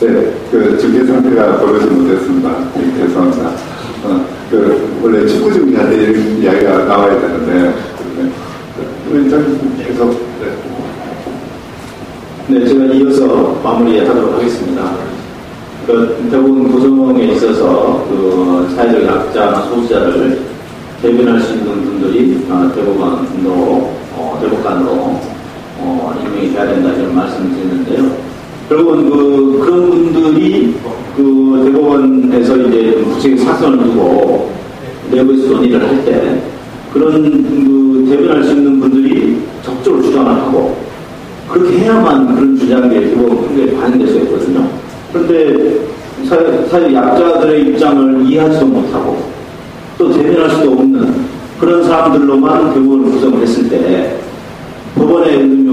네, 그 중계 상태가 보지 못했습니다. 죄송합니다. 원래 축구 중계할 때 이런 이야기가 나와야 되는데, 계속. 네, 제가 이어서 마무리하도록 하겠습니다. 대부분 구성에 있어서 사회적 약자나 소수자를 대변할 수 있는 분들이 대법관으로 임명이 돼야 된다 이런 말씀을 드리는데요. 결국은 그런 분들이 대법원에서 이제 구체적인 사건을 두고 내부에서 논의를 할 때 그런 대변할 수 있는 분들이 적극적으로 주장을 하고 그렇게 해야만 그런 주장이 대법원 판결에 반영될 수 있거든요. 그런데 사회 약자들의 입장을 이해하지도 못하고 또 대변할 수도 없는 그런 사람들로만 대법원을 구성했을 때 법원의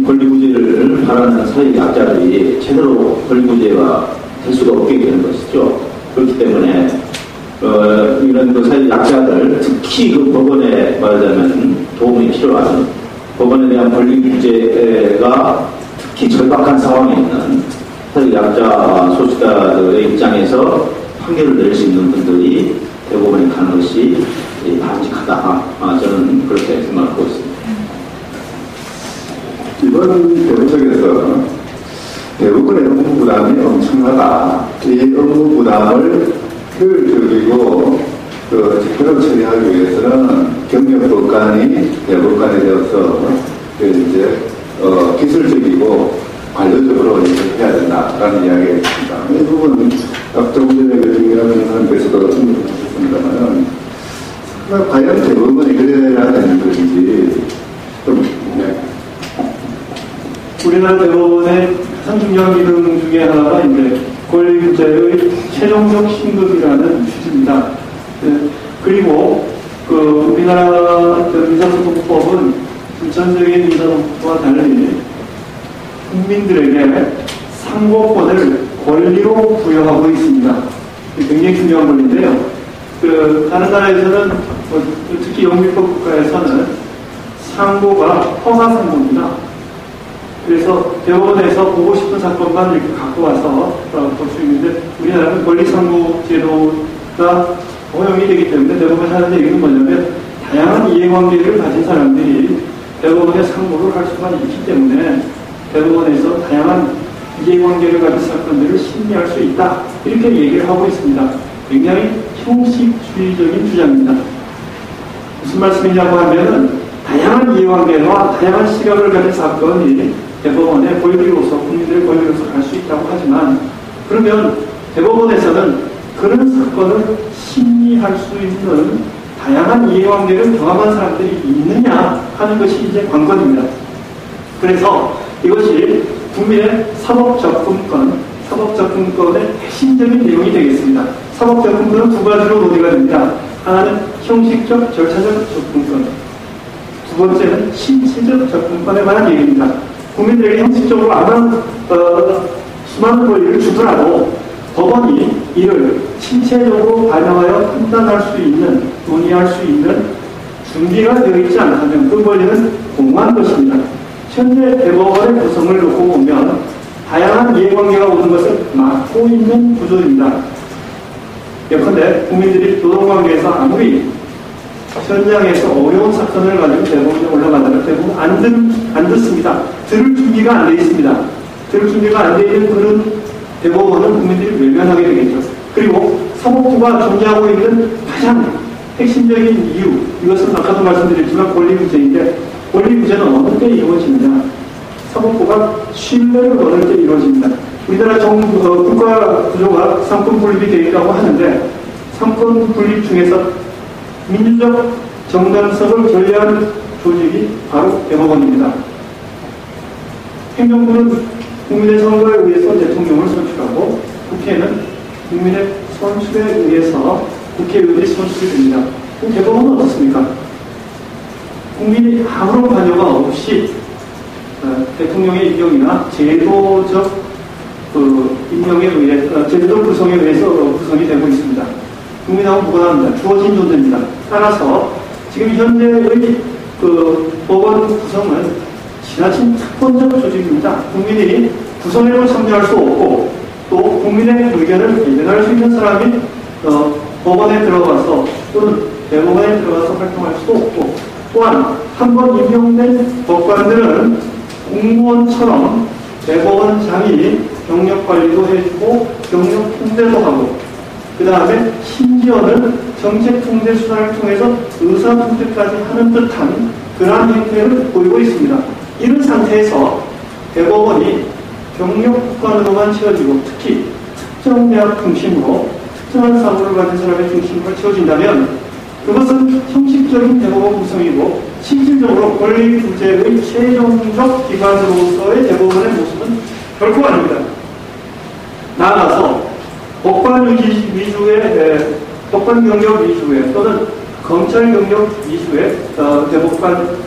권리구제를 바라는 사회 약자들이 제대로 권리구제가 될 수가 없게 되는 것이죠. 그렇기 때문에 이런 사회 약자들, 특히 법원에 말하자면 도움이 필요한 법원에 대한 권리구제가 특히 절박한 상황에 있는 사회 약자 소수자들의 입장에서 판결을 내릴 수 있는 분들이 대법원에 가는 것이 바람직하다. 저는 그렇게 생각하고 있습니다. 이번 대법원에서 대부분의 업무 부담이 엄청나다. 이 업무 부담을 효율적이고 제대로 처리하기 위해서는 경력법관이 대법관이 되어서 이제 기술적이고 관료적으로 해야 된다라는 이야기가 있습니다. 이 부분은 조금 전에 중요한 사람께서도 말씀하셨습니다만 과연 대법원이 그래야 되는 것인지 좀 우리나라 대법원의 가장 중요한 기능 중에 하나가 이제 권리구제의 최종적 신급이라는 취지입니다. 그리고 우리나라 민사소송법은 전적인 민사소송법과 달리 국민들에게 상고권을 권리로 부여하고 있습니다. 굉장히 중요한 권리인데요. 다른 나라에서는 특히 영미법 국가에서는 상고가 허가상고입니다. 그래서 대법원에서 보고 싶은 사건만 이렇게 갖고 와서 볼 수 있는데 우리나라는 권리상고 제도가 허용이 되기 때문에 대법원에서 하는 얘기는 뭐냐면 다양한 이해관계를 가진 사람들이 대법원에 상고를 할 수가 있기 때문에 대법원에서 다양한 이해관계를 가진 사건들을 심리할 수 있다. 이렇게 얘기를 하고 있습니다. 굉장히 형식주의적인 주장입니다. 무슨 말씀이냐고 하면은 다양한 이해관계와 다양한 시각을 가진 사건이 대법원의 권리로서 국민들의 권리로서 갈 수 있다고 하지만 그러면 대법원에서는 그런 사건을 심리할 수 있는 다양한 이해관계를 경험한 사람들이 있느냐 하는 것이 이제 관건입니다. 그래서 이것이 국민의 사법접근권의 핵심적인 내용이 되겠습니다. 사법접근권은 두 가지로 논의가 됩니다. 하나는 형식적, 절차적 접근권, 두 번째는 신체적 접근권에 관한 얘기입니다. 국민들에게 형식적으로 아무런 수많은 권리를 주더라도 법원이 이를 신체적으로 반영하여 판단할 수 있는, 논의할 수 있는 준비가 되어 있지 않다면 그 권리는 공허한 것입니다. 현재 대법원의 구성을 놓고 보면 다양한 이해관계가 오는 것을 막고 있는 구조입니다. 예컨대 국민들이 노동관계에서 아무리 현장에서 어려운 사건을 가지고 대법원에 올라가다가 대부분 안 듣습니다. 들을 준비가 안 되어 있습니다. 들을 준비가 안 되어 있는 그런 대법원은 국민들이 외면하게 되겠죠. 그리고 사법부가 존재하고 있는 가장 핵심적인 이유, 이것은 아까도 말씀드렸지만 권리구제인데 권리구제는 어느 때 이루어집니다. 사법부가 신뢰를 얻을 때 이루어집니다. 우리나라 국가 구조가 상권 분립이 되어 있다고 하는데 상권 분립 중에서 민주적 정당성을 전례하는 조직이 바로 대법원입니다. 행정부는 국민의 선거에 의해서 대통령을 선출하고 국회는 국민의 선출에 의해서 국회의원이 선출이 됩니다. 대법원은 어떻습니까? 국민이 아무런 관여가 없이 대통령의 임명이나 제도적 임명에 의해 제도적 구성에 의해서 구성이 되고 있습니다. 국민하고 무관합니다. 주어진 존재입니다. 따라서 지금 현재의 법원 구성은 지나친 특권적 조직입니다. 아니라 국민이 구성에도 참여할 수 없고 또 국민의 의견을 대변할 수 있는 사람이 법원에 들어가서 또는 대법원에 들어가서 활동할 수도 없고 또한 한 번 임명된 법관들은 공무원처럼 대법원장이 경력관리도 해주고 경력통제도 하고 그 다음에 심지어는 정책통제 수단을 통해서 의사통제까지 하는 듯한 그러한 행태를 보이고 있습니다. 이런 상태에서 대법원이 경력국관으로만 채워지고 특히 특정 대학 중심으로 특정한 사고를 가진 사람의 중심으로 채워진다면 그것은 형식적인 대법원 구성이고 실질적으로 권리 구제의 최종적 기관으로서의 대법원의 모습은 결코 아닙니다. 나아가서 법관 위주의 법관 경력 위주의 또는 검찰 경력 위주의 대법관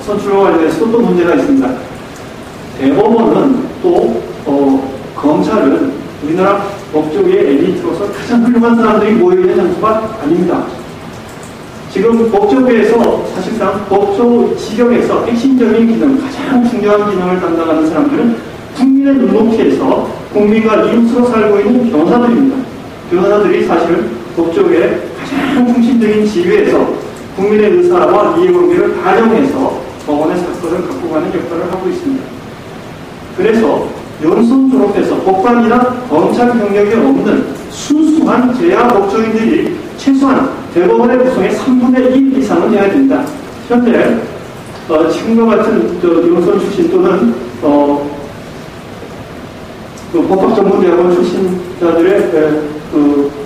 선출과 관련해서도 또 문제가 있습니다. 대법원은 또 검찰은 우리나라 법조계의 엘리트로서 가장 훌륭한 사람들이 모여있는 장소가 아닙니다. 지금 법조계에서 사실상 법조 지경에서 핵심적인 기능, 가장 중요한 기능을 담당하는 사람들은 국민의 눈높이에서 국민과 이웃으로 살고 있는 변호사들입니다. 변호사들이 사실은 법조계의 가장 중심적인 지위에서 국민의 의사와 이해관계를 반영해서 법원의 사건을 갖고 가는 역할을 하고 있습니다. 그래서 연수원 졸업해서 법관이나 검찰 경력이 없는 순수한 재야 법조인들이 최소한 대법원의 구성의 3분의 1 이상은 돼야 된다. 현재 지금과 같은 연수원 출신 또는 법학전문대학원 출신자들의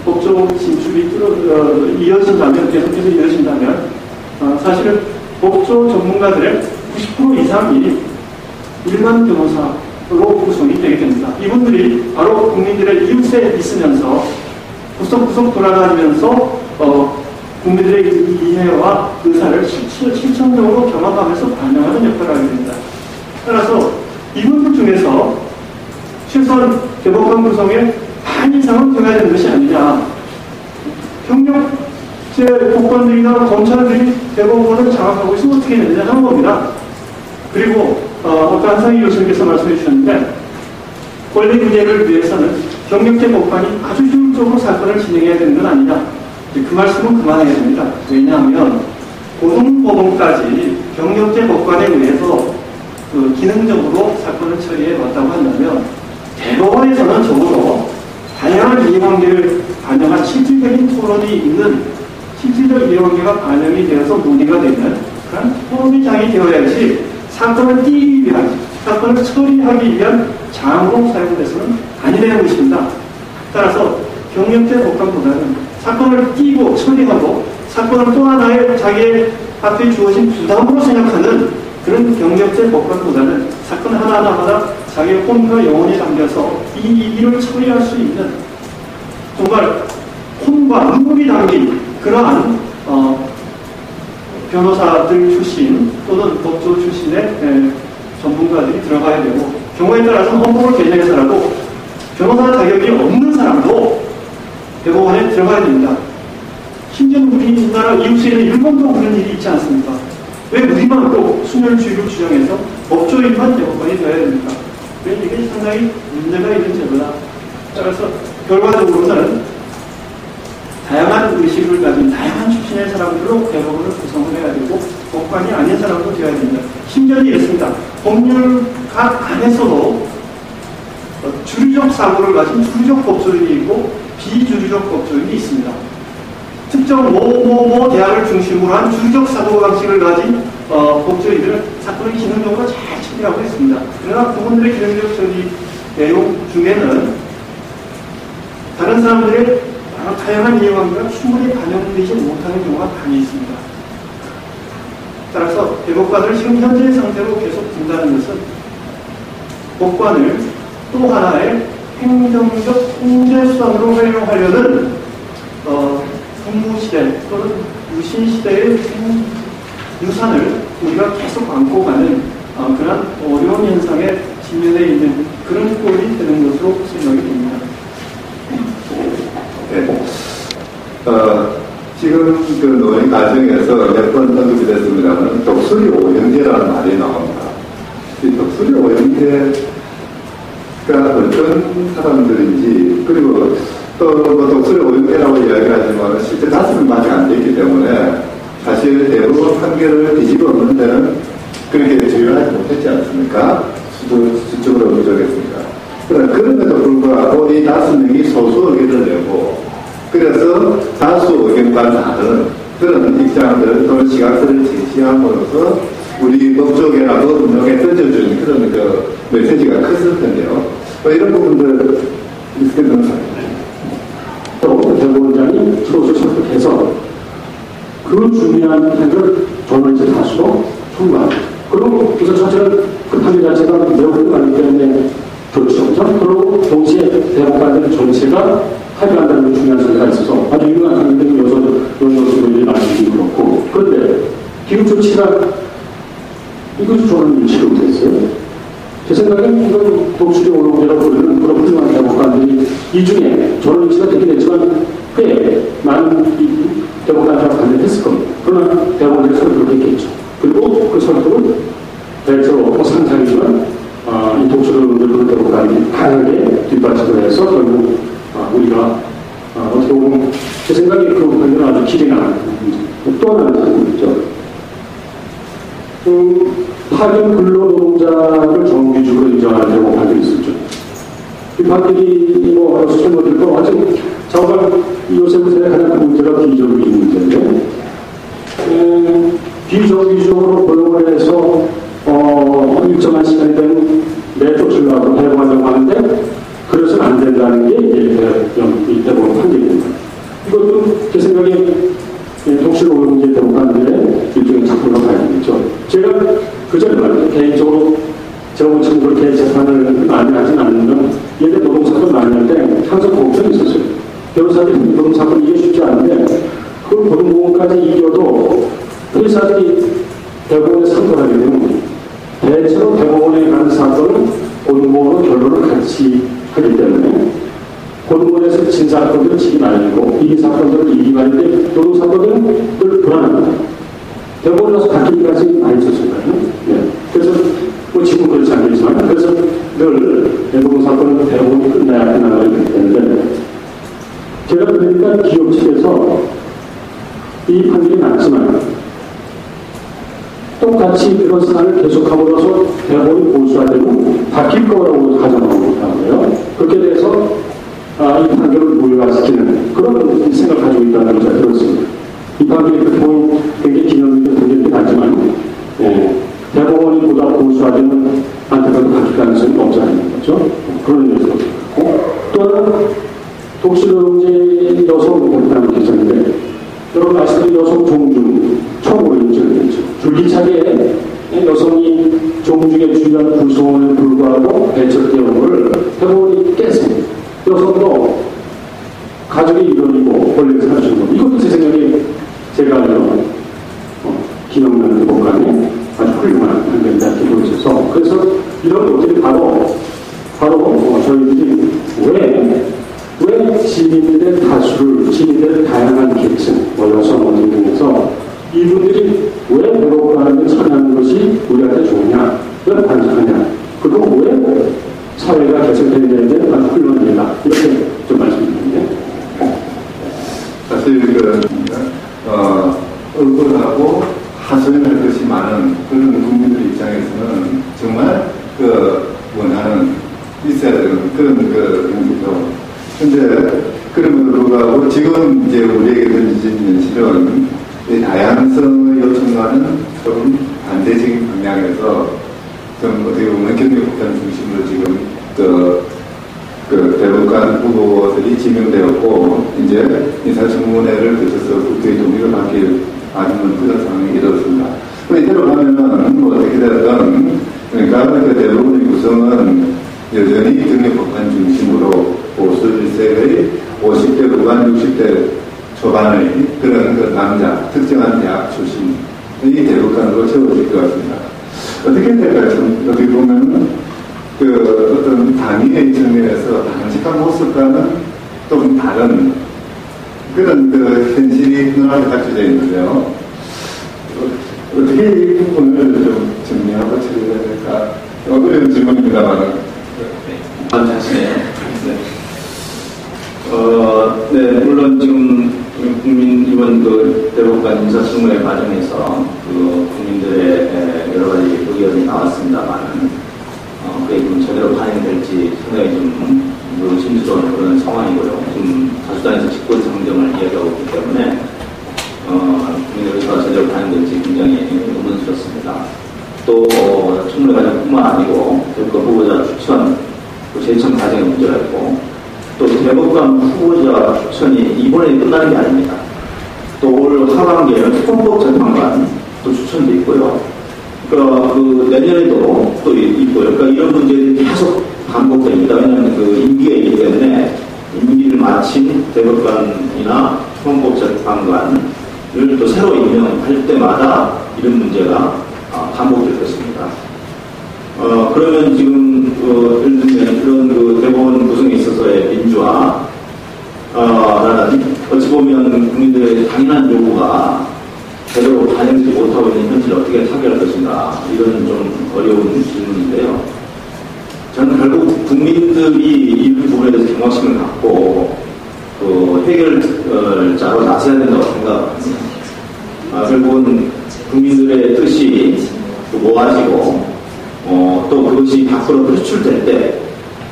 법조 진출이 이어진다면, 계속해서 이어진다면, 사실은 법조 전문가들의 90% 이상이 일반 변호사로 구성이 되게 됩니다. 이분들이 바로 국민들의 이웃에 있으면서 구석구석 돌아다니면서 국민들의 이해와 의사를 실천적으로 경험하면서 반영하는 역할을 하게 됩니다. 따라서 이분들 중에서 최소한 대법관 구성의 반 이상은 되어야 되는 것이 아니냐. 경력제 법관들이나 검찰들이 대법원을 장악하고 있으면 어떻게 되느냐 하는 겁니다. 그리고 아까 한상희 교수님께서 말씀해 주셨는데 권리 구제를 위해서는 경력제 법관이 아주 효율적으로 사건을 진행해야 되는 건 아니냐. 그 말씀은 그만해야 됩니다. 왜냐하면 고등법원까지 경력제 법관에 의해서 기능적으로 사건을 처리해 왔다고 한다면 대법원에서는 적어도 다양한 이해관계를 반영한 실질적인 토론이 있는 실질적 이해관계가 반영이 되어서 논의가 되는 그런 토론장이 되어야지 사건을 띄기 위한, 사건을 처리하기 위한 장으로 사용돼서는 아니 되는 것입니다. 따라서 경력제 법관보다는 사건을 띄고 처리하고 사건을 또 하나의 자기의 앞에 주어진 부담으로 생각하는 그런 경력제 법관보다는 사건 하나하나마다 자기의 혼과 영혼이 담겨서 이 일을 처리할 수 있는 정말 혼과 눈물이 담긴 그러한 변호사들 출신 또는 법조 출신의 전문가들이 들어가야 되고 경우에 따라서 헌법을 개정해서라도 변호사 자격이 없는 사람도 대법원에 들어가야 됩니다. 심지어 우리나라 이웃에 있는 일본도 그런 일이 있지 않습니까? 왜 우리만 또 순혈주의를 주장해서 법조인만 대법관이 되어야 됩니까? 이게 상당히 문제가 있는 제도다. 따라서 결과적으로는 다양한 의식을 가진 다양한 출신의 사람들로 대법원을 구성을 해야 되고 법관이 아닌 사람도 되어야 됩니다. 심지어는 이렇습니다. 법률학 안에서도 주류적 사고를 가진 주류적 법조인이 있고 비주류적 법조인이 있습니다. 특정 모 대학을 중심으로 한 주류적 사고방식을 가진 법조인들은 사건을 기능적으로 잘 처리하고 있습니다. 그러나 그분들의 기능적 처리 내용 중에는 다른 사람들의 다양한 이해관계가 충분히 반영되지 못하는 경우가 많이 있습니다. 따라서 대법관을 지금 현재 상태로 계속 둔다는 것은 법관을 또 하나의 행정적 통제수단으로 활용하려는 군부시대 또는 유신시대의 유산을 우리가 계속 안고 가는 그런 어려운 현상에 직면해 있는 그런 꼴이 되는 것으로 생각이 됩니다. 네. 지금 그 논의 과정에서 몇 번 언급이 됐습니다만 독수리 오형제라는 말이 나옵니다. 이 독수리 오형제 형태가 어떤 사람들인지, 그리고 또 독수리 오형태라고 이야기하지만 실제 다스는 많이 안 됐기 때문에 사실 대부분 판결을 뒤집어 엎는 데는 그렇게 주요하지 못했지 않습니까? 수적으로 부족했습니까? 그럼에도 불구하고 이 5명이 소수 의견을 내고, 그래서 다수 의견과 다른 그런 입장들 또는 시각들을 제시함으로써 우리 법조계나 법운동에 던져준 그런 메시지가 컸을 텐데요. 이런 부분들 있겠는 또 대법원장이 소수 선택해서 그 중요한 판결을 전원제 다수로 통과합니다. 그리고 그래서 전체는 그 판결 자체가 매우 훌륭하기 때문에 좋죠. 그리고 동시에 대법관들 전체가 합의한다는 중요한 선례가 있어서 아주 유명한 판결이 요소들이 말씀이 그렇고, 그런데 기후 조치가 이것이 저는 일치를 못했어요. 제 생각엔 이건 독수리 오용제라고 부르는 그런 훌륭한 대법관들이 이 중에 저는 일치가 되긴 했지만 꽤 많은 대법관들하고 반대했을 겁니다. 그러나 대법원들이 설득을 했겠죠. 그리고 그 설득을 대체로 상상이지만 이 독수리 오용제를 대법관이 강하게 뒷받침을 해서 결국 우리가 어떻게 보면 제 생각에 그 판결은 아주 기대가 나는 또 하나는 사실이죠. 파견 근로노동자를 정규직으로 인정하는 대법 판결이 있었죠. 이 판결이 수천 번일 거 아직 자오가 요새부터의 가장 큰 문제가 비정규직 문제인데, 비정규직으로 고용을 해서 일정한 시간이 되면 내쫓으려고 해보려고 하는데 그래서는 안 된다는 게 이 대법원 판결입니다. 이것도 제 생각에 독수리 오용제 대법관들의 일종의 작품으로 봐야 되겠죠. 제가 그 전에 말이죠. 개인적으로 제가 지금 그렇게 재판을 많이 하진 않는데 예전에 노동사건 많이 할 때 항상 걱정이 있었어요. 변호사들이 노동사건 이게 쉽지 않은데 그걸 고등법원까지 이겨도 회사들이 대법원에 상고하게 되면 대체로 대법원에 가는 사건은 고등법원으로 결론을 같이 하기 때문에 고등법원에서 진 사건들은 지기 마련이고 이긴 사건들은 이기기 마련인데 노동사건들은 늘 불안합니다. 대법원에 가서 바뀌기까지 많이 있었을까요? 네. 그래서 지금 그렇지 않겠지만 그래서 늘 노동사건은 대법원이 끝나야 끝나가야 되는데 제가 그러니까 기업 측에서 이 판결이 났지만 똑같이 그런 사안을 계속하고서 대법원이 보수하되면 바뀔 거라고 가정하고 있다고요. 그렇게 돼서 이 판결을 무효화시키는 그런 생각을 가지고 있다는 걸 제가 들었습니다. 이 판결이 그렇게 보면 굉장히 기념적인 분들이 많지만 대법원이 보다 보수화되면 안타깝게 바뀔 가능성이 없지 않는 거죠. 그런 의미에서 또 하나는 독수리 여성 대표라는 게 있었는데 여러분 아시다시피 여성 종중 처음으로 인정을 했죠. 줄기차게 여성이 종중에 중요한 구성원에 불구하고 배척되는 걸 대법원이 깼습니다. 여성도 가족의 일원이고 권리를 살아주는 것. 이것도 제 생각에 제가 알기로 김영란 대법관의 아주 훌륭한 판결이다 이렇게 보여져서 그래서 이런 것들이 바로 저희들이 왜 시민들의 다수를 시민들의 다양한 계층 여성 등에서 이분들이 왜 대법관을 선하는 것이 우리한테 좋으냐 왜 반성하냐 그리고 왜 사회가 개선되는 데는 아주 훌륭한 일이다 이렇게 좀 말씀드리는데 사실 억울하고 하소연할 것이 많은 그런 국민들 입장에서는 정말 원하는 있어야 되는 그런 경기죠. 근데 그럼에도 불구하고 지금 이제 우리에게 던져진 현실은 이 다양성의 요청과는 좀 반대적인 방향에서 좀 어떻게 보면 경력폭탄 중심으로 지금 대법관 후보들이 지명되었고 이제 인사청문회를 거쳐서 국회의 동의를 받기 아니면 그런 상황이 이렇습니다. 이대로 가면은 뭐 어떻게 되든 그러니까 그 대부분의 구성은 여전히 경력폭탄 중심으로 보수 일색의 50대 후반 60대 초반의 그런 남자 특정한 대학 출신의 대법관으로 채워질 것 같습니다. 어떻게 될까요? 어떻게 보면은 어떤 당위의 측면에서 당직한 모습과는 좀 다른 그런 현실이 눈앞에 닥쳐져 있는데요. 어떻게 이 부분을 좀 정리하고 처리해야 될까 어려운 질문입니다만. 괜찮으시네요. 네, 물론 지금 국민 이번 그 대법관 인사청문회 과정에서 그 국민들의 여러 가지 의견이 나왔습니다만, 그게 좀 제대로 반영될지 상당히 좀 심스러운 그런 상황이고요. 지금 다수당에서 직권상정을 이야기하고 있기 때문에, 국민의 의사가 제대로 반영될지 굉장히 의문스럽습니다. 또, 청문회 과정뿐만 아니고, 대법관 후보자 추천, 또 재청 과정에 문제가 있고, 또 대법관 후보자 추천이 이번에 끝나는 게 아닙니다. 또 올 하반기에는 헌법재판관 또 추천도 있고요. 그러니까 그 내년에도 또 있고요. 그러니까 이런 문제들이 계속 반복됩니다. 왜냐하면 그 임기가 있기 때문에 임기를 마친 대법관이나 헌법재판관을 또 새로 임명할 때마다 이런 문제가 반복될 것입니다. 그러면 지금, 예를 들면 그런 그 대법원 구성에 있어서의 민주화, 라는 어찌 보면 국민들의 당연한 요구가 제대로 반영되지 못하고 있는 현실을 어떻게 타개할 것인가, 이런 좀 어려운 질문인데요. 저는 결국 국민들이 이 부분에 대해서 경각심을 갖고, 그 해결자로 나서야 된다고 생각합니다. 결국은 국민들의 뜻이 모아지고, 또 그것이 밖으로 표출될 때,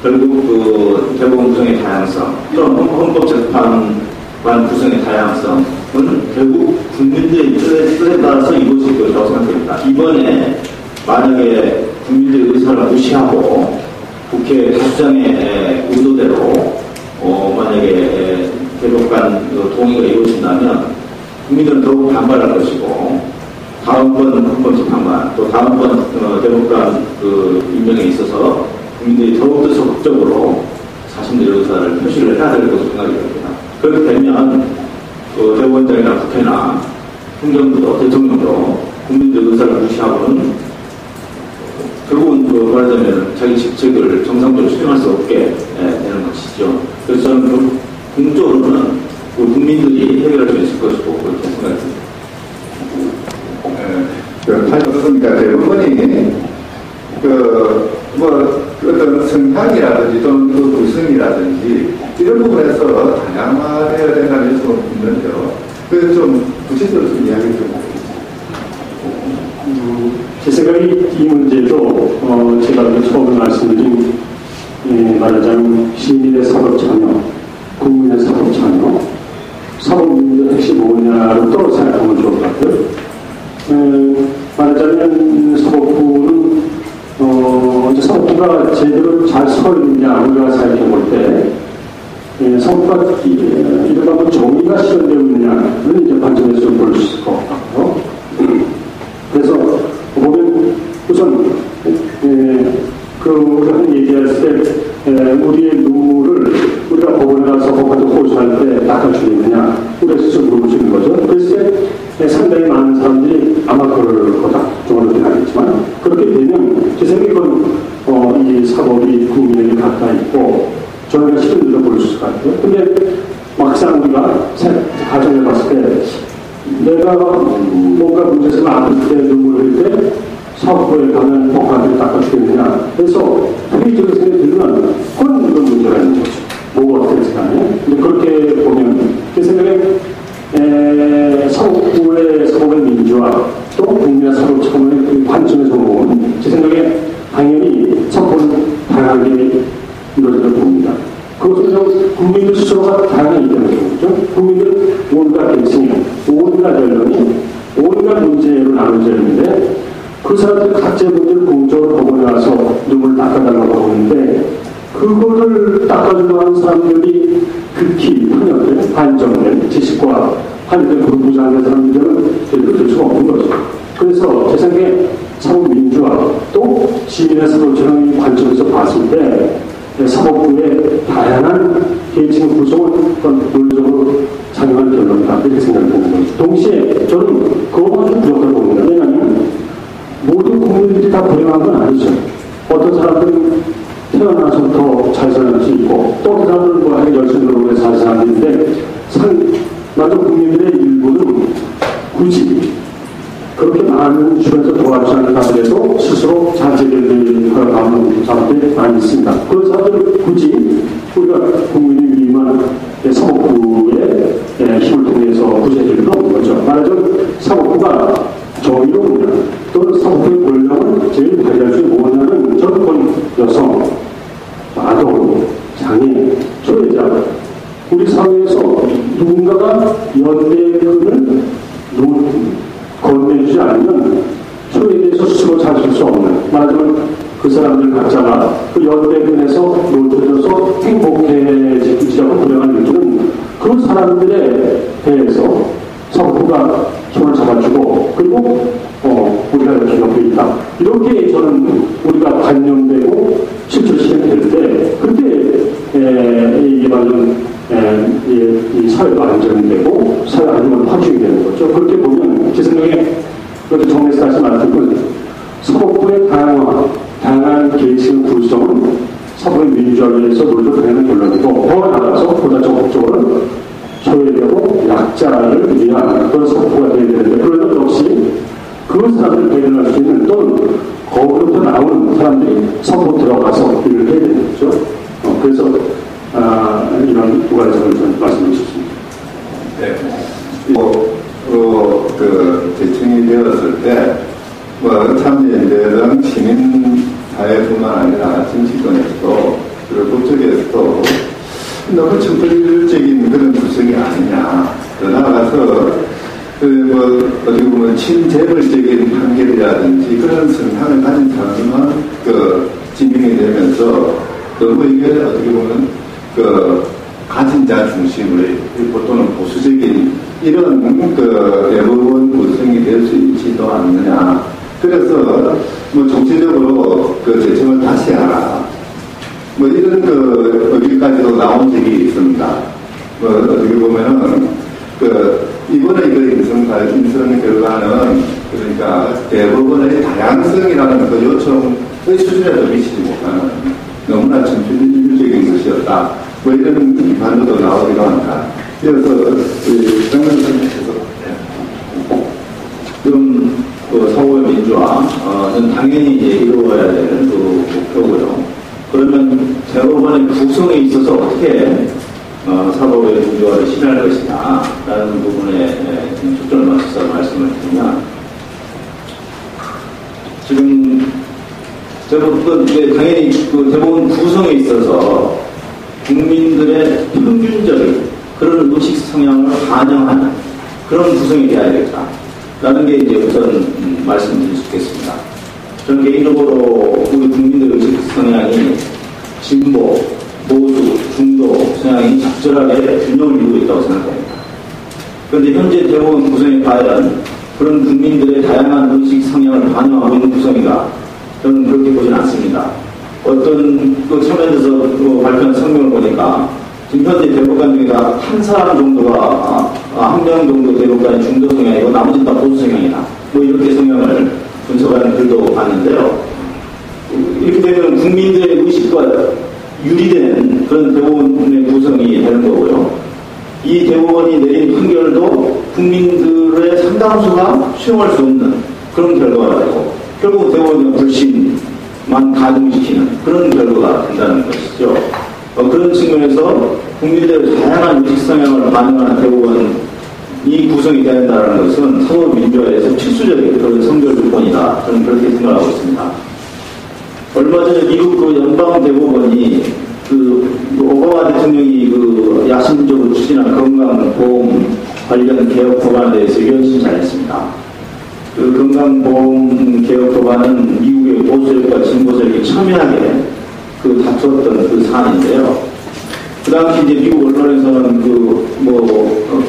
결국 그 대법원 구성의 다양성, 또는 헌법재판관 구성의 다양성은 결국 국민들의 뜻에 따라서 이루어질 것이라고 생각합니다. 이번에 만약에 국민들의 의사를 무시하고 국회 다수당의 의도대로 만약에 대법관 동의가 이루어진다면 국민들은 더욱 반발할 것이고, 다음번 헌법재판관, 또 다음번 대법관 그 임명에 있어서 국민들이 더욱더 적극적으로 자신들의 의사를 표시를 해야 될 것으로 생각이 됩니다. 그렇게 되면 그 대법원장이나 국회나 행정부도 대통령도 국민들의 의사를 무시하고는 결국은 그 말하자면 자기 직책을 정상적으로 수행할 수 없게 되는 것이죠. 그래서 저는 공적으로는 그 국민들이 해결할 수 있을 것이고 그렇게 생각합니다. 어떻습니까? 대법원이 어떤 성향이라든지 또는 그 구성이라든지 이런 부분에서 다양화되어야 된다는 요소가 있는데요. 그래서 좀 구체적으로 좀 이야기 좀 제 생각에 이 문제도 제가 처음에 말씀드린 말하자면 시민의 사법 참여, 국민의 사법 참여, 사법민주의 핵심이 뭐냐로 또 생각하면 좋을 것 같아요. 말하자면 사법부는 이제 사법부가 제대로 잘 서 있느냐 우리가 생각해 볼 때 사법부가 이른바 뭐 정의가 실현되고 있느냐는 이제 관점에서 좀 볼 수 있을 것 같고요. 그래서 보면 우선 그 우리가 얘기했을 때 우리의 눈물을 우리가 법원에 가서 법관도 호소할 때 닦아주겠느냐 우리가 스스로 물어주는 거죠. 그래서 상당히 많은 사람들이 아마 그럴 거다. 좀 어렵긴 하겠지만 그렇게 되면 제 생각에 이 사법이 국민에게 가까이 있고 저희가 실현들어 볼 수 있을 것 같아요. 근데 막상 우리가 가정해 봤을 때 내가 뭔가 문제에서 아플 때 눈물을 흘릴 때 사법부에 가면 법관들이 닦아주겠느냐. 그래서 회의적인 생각이 들면 그런 문제가 있는 거죠. 뭐가 어떻게 생각해? 근데 그렇게 보면 제 생각에 사법의 민주화 또 국민의 사법 참여의 관점에서 보면 제 생각에 당연히 사법은 다양하게 이루어진다고 봅니다. 그것은 국민들 스스로가 다양하게 있다는 거죠. 국민들 온갖 계층이, 온갖 연령이, 온갖 문제로 나눠져 있는데 그 사람들 각자의 문제를 공적으로 법원에 와서 눈물 닦아달라고 하고 있는데 그거를 닦아주려고 하는 사람들이 극히 편협된 반정된 지식과 한된 부장된 사람들은 될 수가 없는 거죠. 그래서 제 생각에 사법민주화 또 시민의 사법처럼 관점에서 봤을 때 사법부의 다양한 계층 구성을 논리적으로 작용하는 결론이다 이렇게 생각되는 거죠. 동시에 저는 그것만 좀 부족하다고 봅니다. 왜냐하면 모든 국민들이 다 불행한 건 아니죠. 어떤 사람들은 태어나서부터 잘 사는 수 있고 또 어떤 사람들은 뭐 하기 열심히 노력해 잘 사는데 나도 국민들의 일부는 굳이 그렇게 많은 주변에서 도와주지 않는 사람들에도 스스로 자제를 하는 사람들이 많이 있습니다. 그런 사람들을 굳이 우리가 국민이 위임한 사법부의 힘을 통해서 구제해줄 필요는 없는 거죠. 말하자면 사법부가 정의로우냐 또는 사법부의 권력을 제일 발휘할 수 있는 뭐냐면 저건 여성, 아동, 장애, 소외자 우리 사회에서 누군가가 연대근을 건네주지 않으면 소외에서 스스로 찾을 수 없는 말하자면 그 사람들 각자가 그 연대근에서 놓쳐져서 행복해지자고 불행한 일들은 그 사람들에 대해서 사법부가 손을 잡아주고 그리고 우리가 이렇게 옆에 있다 이렇게 저는 우리가 관념되고 실제 실행될 때 그때 이게 말은 이 사회가 안정되고 사회 안정은 확충이 되는 거죠. 그렇게 보면 제 생각에 그것도 정리해서 다시 말씀드리면 사법부의 다양한 계층 구성은 사법의 민주화를 위해서 노력을 하는 결론이고 더 나아가서 보다 적극적으로 소외되고 약자를 위한 그런 사법부가 되어야 되는데 그러면 역시 그 사람들을 배려할 수 있는 또는 거기로부터 나오는 사람들이 사법부 들어가서 일을 해야 되는 거죠. 그래서 이런 두 가지를 좀 말씀드리고 싶습니다. 네. 대청이 되었을 때, 참여연대는 시민사회뿐만 아니라 정치권에서도, 그리고 국적에서도 너무 천편일률적인 그런 구성이 아니냐. 더 나아가서, 어떻게 보면 친재벌적인 판결이라든지 그런 성향을 가진 사람만 지명이 되면서 너무 이게 어떻게 보면 가진 자 중심의 또는 보수적인 이런 대법원 구성이 될 수 있지도 않느냐. 그래서 정치적으로 재청을 다시 하라. 이런 의견까지도 나온 적이 있습니다. 어떻게 보면은 이번에 인선 결과는 그러니까 대법원의 다양성이라는 요청의 수준에도 미치지 못하는 너무나 천편일률적인 것이었다. 이런 비판도 나오기도 한다. 그래서 장관님께서 지금 사법의 민주화는 당연히 이제 이루어야 되는 목표고요. 그러면 대법원의 구성에 있어서 어떻게 사법의 민주화를 실현할 것이냐라는 부분에 초점을 맞춰서 말씀을 드리면 지금 당연히 대법원 구성에 있어서 국민들의 평균적인 그런 의식 성향을 반영하는 그런 구성이 되어야겠다라는 게 이제 우선 말씀드릴 수 있겠습니다. 저는 개인적으로 우리 국민들의 의식 성향이 진보, 보수, 중도 성향이 적절하게 균형을 이루고 있다고 생각합니다. 그런데 현재 대법원 구성이 과연 그런 국민들의 다양한 의식 성향을 반영하고 있는 구성이가 저는 그렇게 보지는 않습니다. 어떤 참여연대에서 발표한 성명을 보니까 지금 현재 대법관 중에서 한 사람 정도가 한 명 정도 대법관이 중도 성향이고 나머지는 다 보수 성향이다. 이렇게 성향을 분석하는 글도 봤는데요. 이렇게 되면 국민들의 의식과 유리되는 그런 대법원의 구성이 되는 거고요. 이 대법원이 내린 판결도 국민들의 상당수가 수용할 수 없는 그런 결과가 되고 결국 대법원의 불신만 가중시키는 그런 결과가 된다는 것이죠. 그런 측면에서 국민들의 다양한 의식 성향을 반영하는 대법원이 구성이 되어야 된다는 것은 사법 민주화에서 필수적인 그런 선결 조건이다. 저는 그렇게 생각하고 있습니다. 얼마 전에 미국 연방 대법원이 오바마 대통령이 야심적으로 추진한 건강보험 관련 개혁 법안에 대해서 의견 신청했습니다. 건강보험 개혁 법안은 미국의 보수력과 진보세력이 첨예하게 다투었던 사안인데요. 그 당시 이제 미국 언론에서는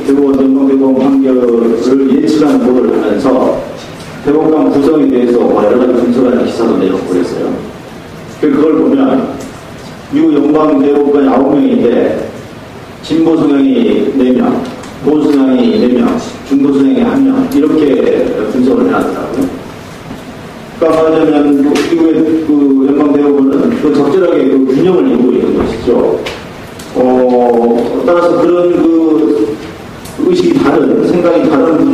대법원 연방대법원 판결을 예측하는 보도를 하면서 대법관 구성에 대해서 여러 가지 분석하는 기사도 내놓고 그랬어요. 그걸 보면 미국 연방대법관이 9명인데 진보 성향이 4명, 보수 성향이 4명, 중도 성향이 1명 이렇게 분석을 해놨더라고요. 그러니까 말하자면 미국의 연방대법원은 적절하게 균형을 이루고 있는 것이죠. 따라서 그런 의식이 다른, 생각이 다른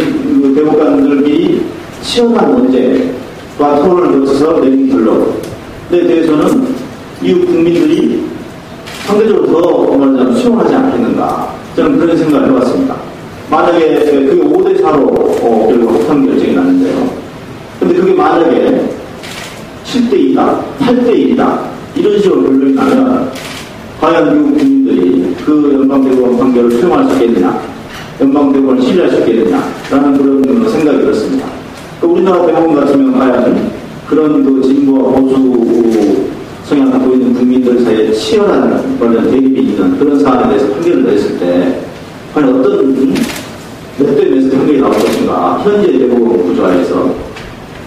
대법관들끼리 치열한 논쟁과 토론을 거쳐서 내린 결론에 대해서는 이웃 국민들이 상대적으로 더 말하자면 수용하지 않겠는가, 저는 그런 생각을 해봤습니다. 만약에 그게 5대4로 결국 합헌 결정이 났는데요. 근데 그게 만약에 7대2다, 8대1이다 이런 식으로 결론이 나면 과연 미국 국민들이 그 연방대법원 판결을 수용할 수 있겠느냐, 연방대법원을 신뢰할 수 있겠느냐라는 그런 생각이 들었습니다. 우리나라 대법원 같으면 과연 그런 그 진보와 보수 성향을 보이는 국민들 사이에 치열한 대립이 있는 그런 사안에 대해서 판결을 내렸을 때 과연 어떤 몇 대 몇의 판결이 나올 것인가. 현재 대법원 구조화에서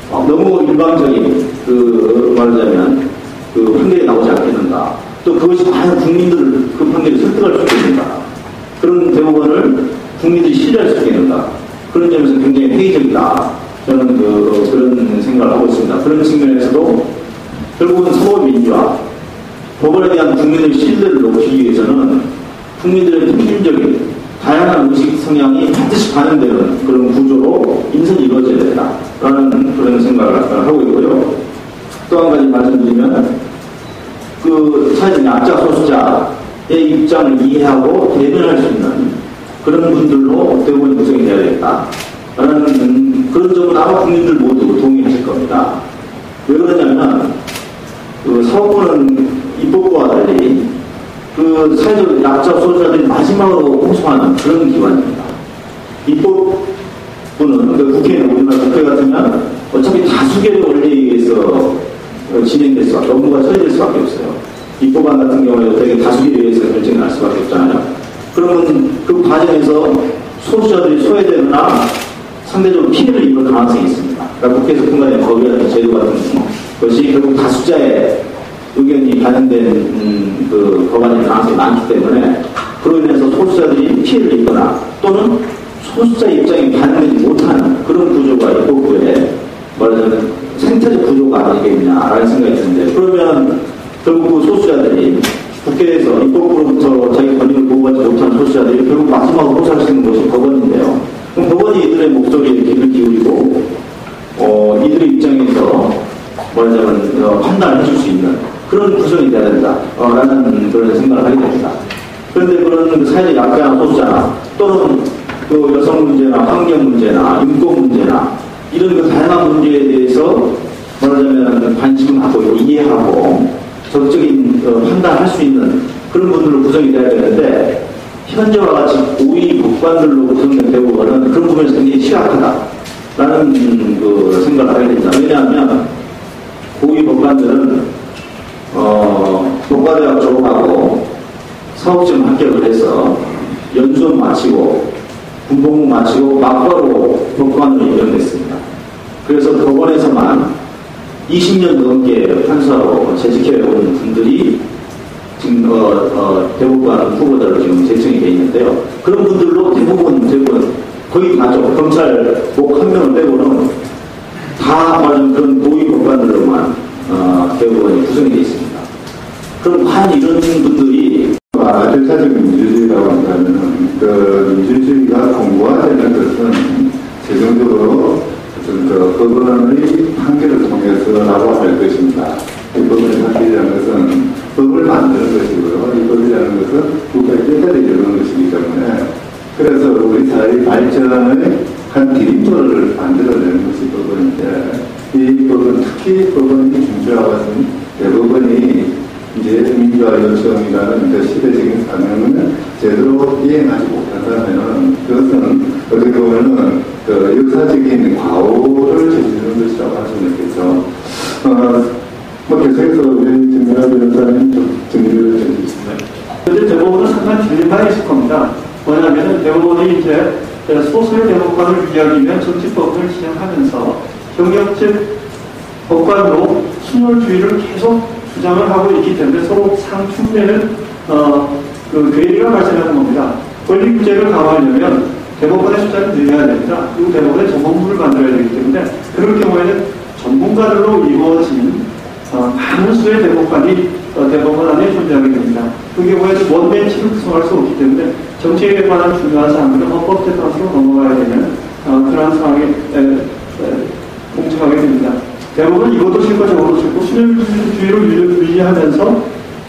너무 일방적인 그 말하자면 그 판결이 나오지 않겠는가. 또 그것이 과연 국민들을 그 판결이 설득할 수 있겠는가. 그런 대법원을 국민들이 신뢰할 수 있겠는가. 그런 점에서 굉장히 회의적이다. 저는 그런 생각을 하고 있습니다. 그런 측면에서도 결국은 사법민주화, 법원에 대한 국민의 신뢰를 높이기 위해서는 국민들의 평균적인 다양한 의식 성향이 반드시 반영되는 그런 구조로 인선이 이루어져야 된다라는 그런 생각을 하고 있고요. 또 한 가지 말씀드리면 사실 약자 소수자의 입장을 이해하고 대변할 수 있는 그런 분들로 대법원이 구성이 되어야 되겠다라는 그런 점은 아마 국민들 모두 동의하실 겁니다. 왜 그러냐면 사법부는 입법부와 달리 사회적 약자 소수자들이 마지막으로 호소하는 그런 기관입니다. 입법부는 국회는 우리나라 국회 같으면 어차피 다수결의 원리에 의해서 진행될 수밖에, 업무가 처리될 수밖에 없어요. 입법안 같은 경우에도 되게 다수결에 의해서 결정이 날 수밖에 없잖아요. 그러면 그 과정에서 소수자들이 소외되거나 상대적으로 피해를 입을 가능성이 있습니다. 그러니까 국회에서 통과된 법이라든가 제도 같은 것이 결국 다수자의 의견이 반영된 그 법안이 가능성이 많기 때문에 그로 인해서 소수자들이 피해를 입거나 또는 소수자 입장이 반영되지 못하는 그런 구조가 입법부에 말하자면 생태적 구조가 아니겠냐라는 생각이 드는데, 그러면 결국 그 소수자들이 국회에서 입법부로부터 자기 권익을 보호하지 못하는 소수자들이 결국 마지막으로 호소할 수 있는 것이 법원인데요. 그럼 법원이 이들의 목소리에 귀를 기울이고 이들의 입장에서 말하자면 판단을 해줄 수 있는 그런 구성이 돼야 된다라는 그런 생각을 하게 됩니다. 그런데 그런 사회적 약자나 소수자나 또는 그 여성 문제나 환경 문제나 인권 문제나 이런 그 다양한 문제에 대해서 말하자면 관심을 갖고 이해하고 적극적인 판단할 수 있는 그런 분들로 구성이 돼야 되는데, 현재와 같이 고위 법관들로 구성된 대법원은 그런 부분에서 굉장히 취약하다라는 그 생각을 하게 됩니다. 왜냐하면 고위 법관들은 법과대학 졸업하고 사업시험 합격을 해서 연수원 마치고 군복무 마치고 막바로 법관으로 임명됐습니다. 그래서 법원에서만 20년 넘게 판사로 재직해온 분들이 지금 대법관 후보자로 지금 제청이 되어 있는데요. 그런 분들로 대부분 거의 다죠. 검찰 목 한 명을 빼고는 다 말하자면 그런 고위 법관들로만 대법원이 구성이 되어 있습니다. 그럼 과연 이런 분들이 절차적 민주주의라고 한다면 그 민주주의가 공고화되는 것은 최종적으로 법원의 판결을 통해서라고 할 것입니다. 이 법원의 판결이라는 것은 법을 만드는 것이고요. 이 법이라는 것은 국가의 깨달이 이루는 것이기 때문에, 그래서 우리 사회의 발전의 한 디딤돌을 만들어내는 것이 법원인데, 이 법은 특히 법원이 중추하고 있는 대법원이 이제 민주화 요청이라는 그 시대적인 사명을 제대로 이행하지 못한다면 그것은 어떻게 보면은 그 역사적인 과오를 저지르는 것이라고 할 수는 있겠죠. 계속해서 우리 김민하 변호사님 좀 정리를 해주시겠습니다. 그런데 대법원은 상당히 틀린 바가 있을 겁니다. 뭐냐면은 대법원이 이제 소수의 대법관을 위하기 위한 정치법을 시행하면서 경력직 법관으로 순혈주의를 계속 주장을 하고 있기 때문에 서로 상충되는 그 괴리가 발생하는 겁니다. 권리구제를 강화하려면 대법원의 숫자를 늘려야 됩니다. 그리고 대법원의 전문부를 만들어야 되기 때문에 그럴 경우에는 전문가들로 이루어진 많은 수의 대법관이 대법원 안에 존재하게 됩니다. 그 경우에는 원벤치를 구성할 수 없기 때문에 정치에 관한 중요한 사항들은 헌법재판소로 넘어가야 되는 그러한 상황에 요청하게 됩니다. 대법원은 이것도 싫고 저것도 싫고 순혈주의를 유지하면서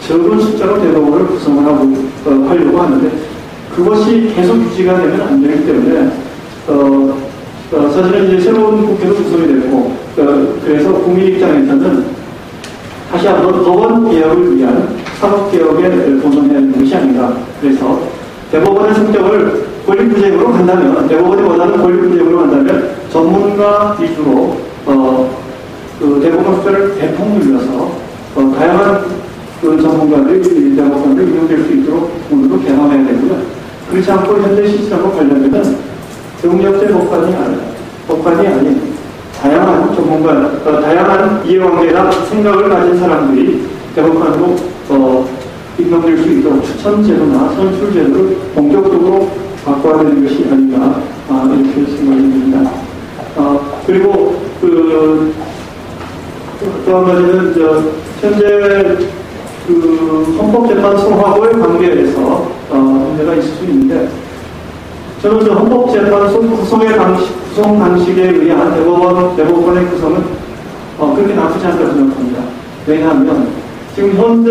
적은 숫자로 대법원을 구성을 하려고 하는데 그것이 계속 유지가 되면 안 되기 때문에 사실은 이제 새로운 국회도 구성이 됐고 그래서 국민 입장에서는 다시 한번 법원 개혁을 위한 사법개혁에 도전해야 하는 것이 아닌가. 그래서 대법원의 성격을 권리부재형으로 간다면, 대법원이 원하는 권리부재형으로 간다면 전문가 위주로 그 대법원 숫자를 대폭 늘려서 다양한 그 전문가들이 대법원을 이용될 수 있도록 오늘도 개방해야 되고요. 그렇지 않고 현재 시스템과 관련되면 경력제 법관이 아닌 다양한 전문가, 다양한 이해관계나 생각을 가진 사람들이 대법관으로 임명될 수 있도록 추천제도나 선출제도를 본격적으로 바꿔야 되는 것이 아닌가 이렇게 생각이 듭니다. 그리고 또 한 가지는 현재 그 헌법재판소하고의 관계에서 문제가 있을 수 있는데 저는 헌법재판소 구성 방식에 의한 대법원의 구성은 그렇게 나쁘지 않다고 생각합니다. 왜냐하면 지금 현재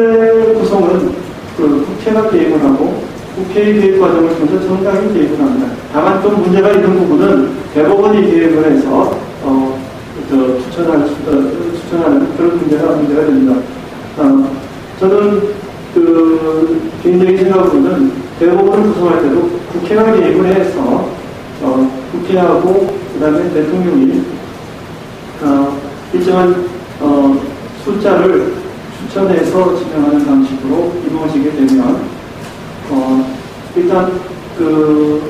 구성은 그 국회가 개입을 하고 국회의 개입 과정을 통해서 정당이 개입을 합니다. 다만 좀 문제가 있는 부분은 대법원이 개입을 해서 추천하는 그런 문제가 됩니다. 저는 개인적인 생각으로는 대법원을 구성할 때도 국회가 개입을 해서 국회하고 그다음에 대통령이 일정한 숫자를 추천해서 집행하는 방식으로 이루어지게 되면 일단 그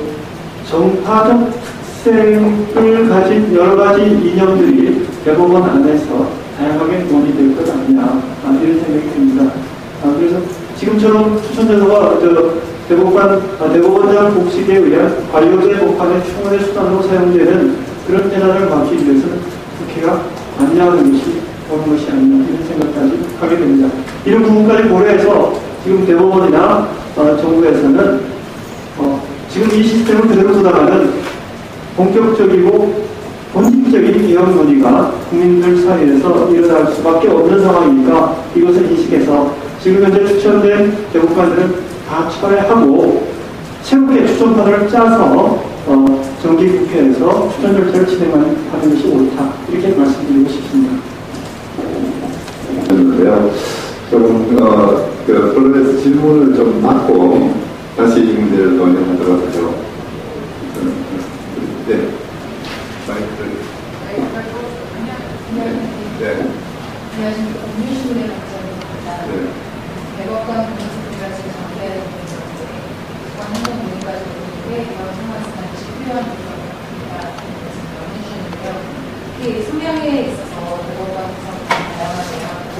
정파적 특색을 가진 여러 가지 이념들이 대법원 안에서 다양하게 논의될 것 아니냐 이런 생각이 듭니다. 그래서 지금처럼 추천제도가 대법원장 복직에 의한 관료제 법관의 충원의 수단으로 사용되는 그런 대란을 막기 위해서는 국회가 관여하는 것이 옳은 것이 아니냐 이런 생각까지 하게 됩니다. 이런 부분까지 고려해서 지금 대법원이나 정부에서는 지금 이 시스템을 그대로 두다가는 본격적이고 본질적인 개혁 논의가 국민들 사이에서 일어날 수밖에 없는 상황이니까 이것을 인식해서 지금 현재 추천된 대법관들은 다 철회하고 새롭게 추천판을 짜서 정기국회에서 추천 절차를 진행하는 것이 옳다 이렇게 말씀드리고 싶습니다. 그런데요, 언론에서 질문을 좀 받고 다시 이 문제를 논의하도록 하죠. 네. 안녕하십니까. 국민신문의 박정희입니다. 대법관 공직비가 지금 정리해야 되는 문제인데, 행정 논의까지 오는데, 이런 상황에서 필요한 부분입니다. 해주시는데요. 특히 소명에 있어서 대법관 구성이 다양하게 하고,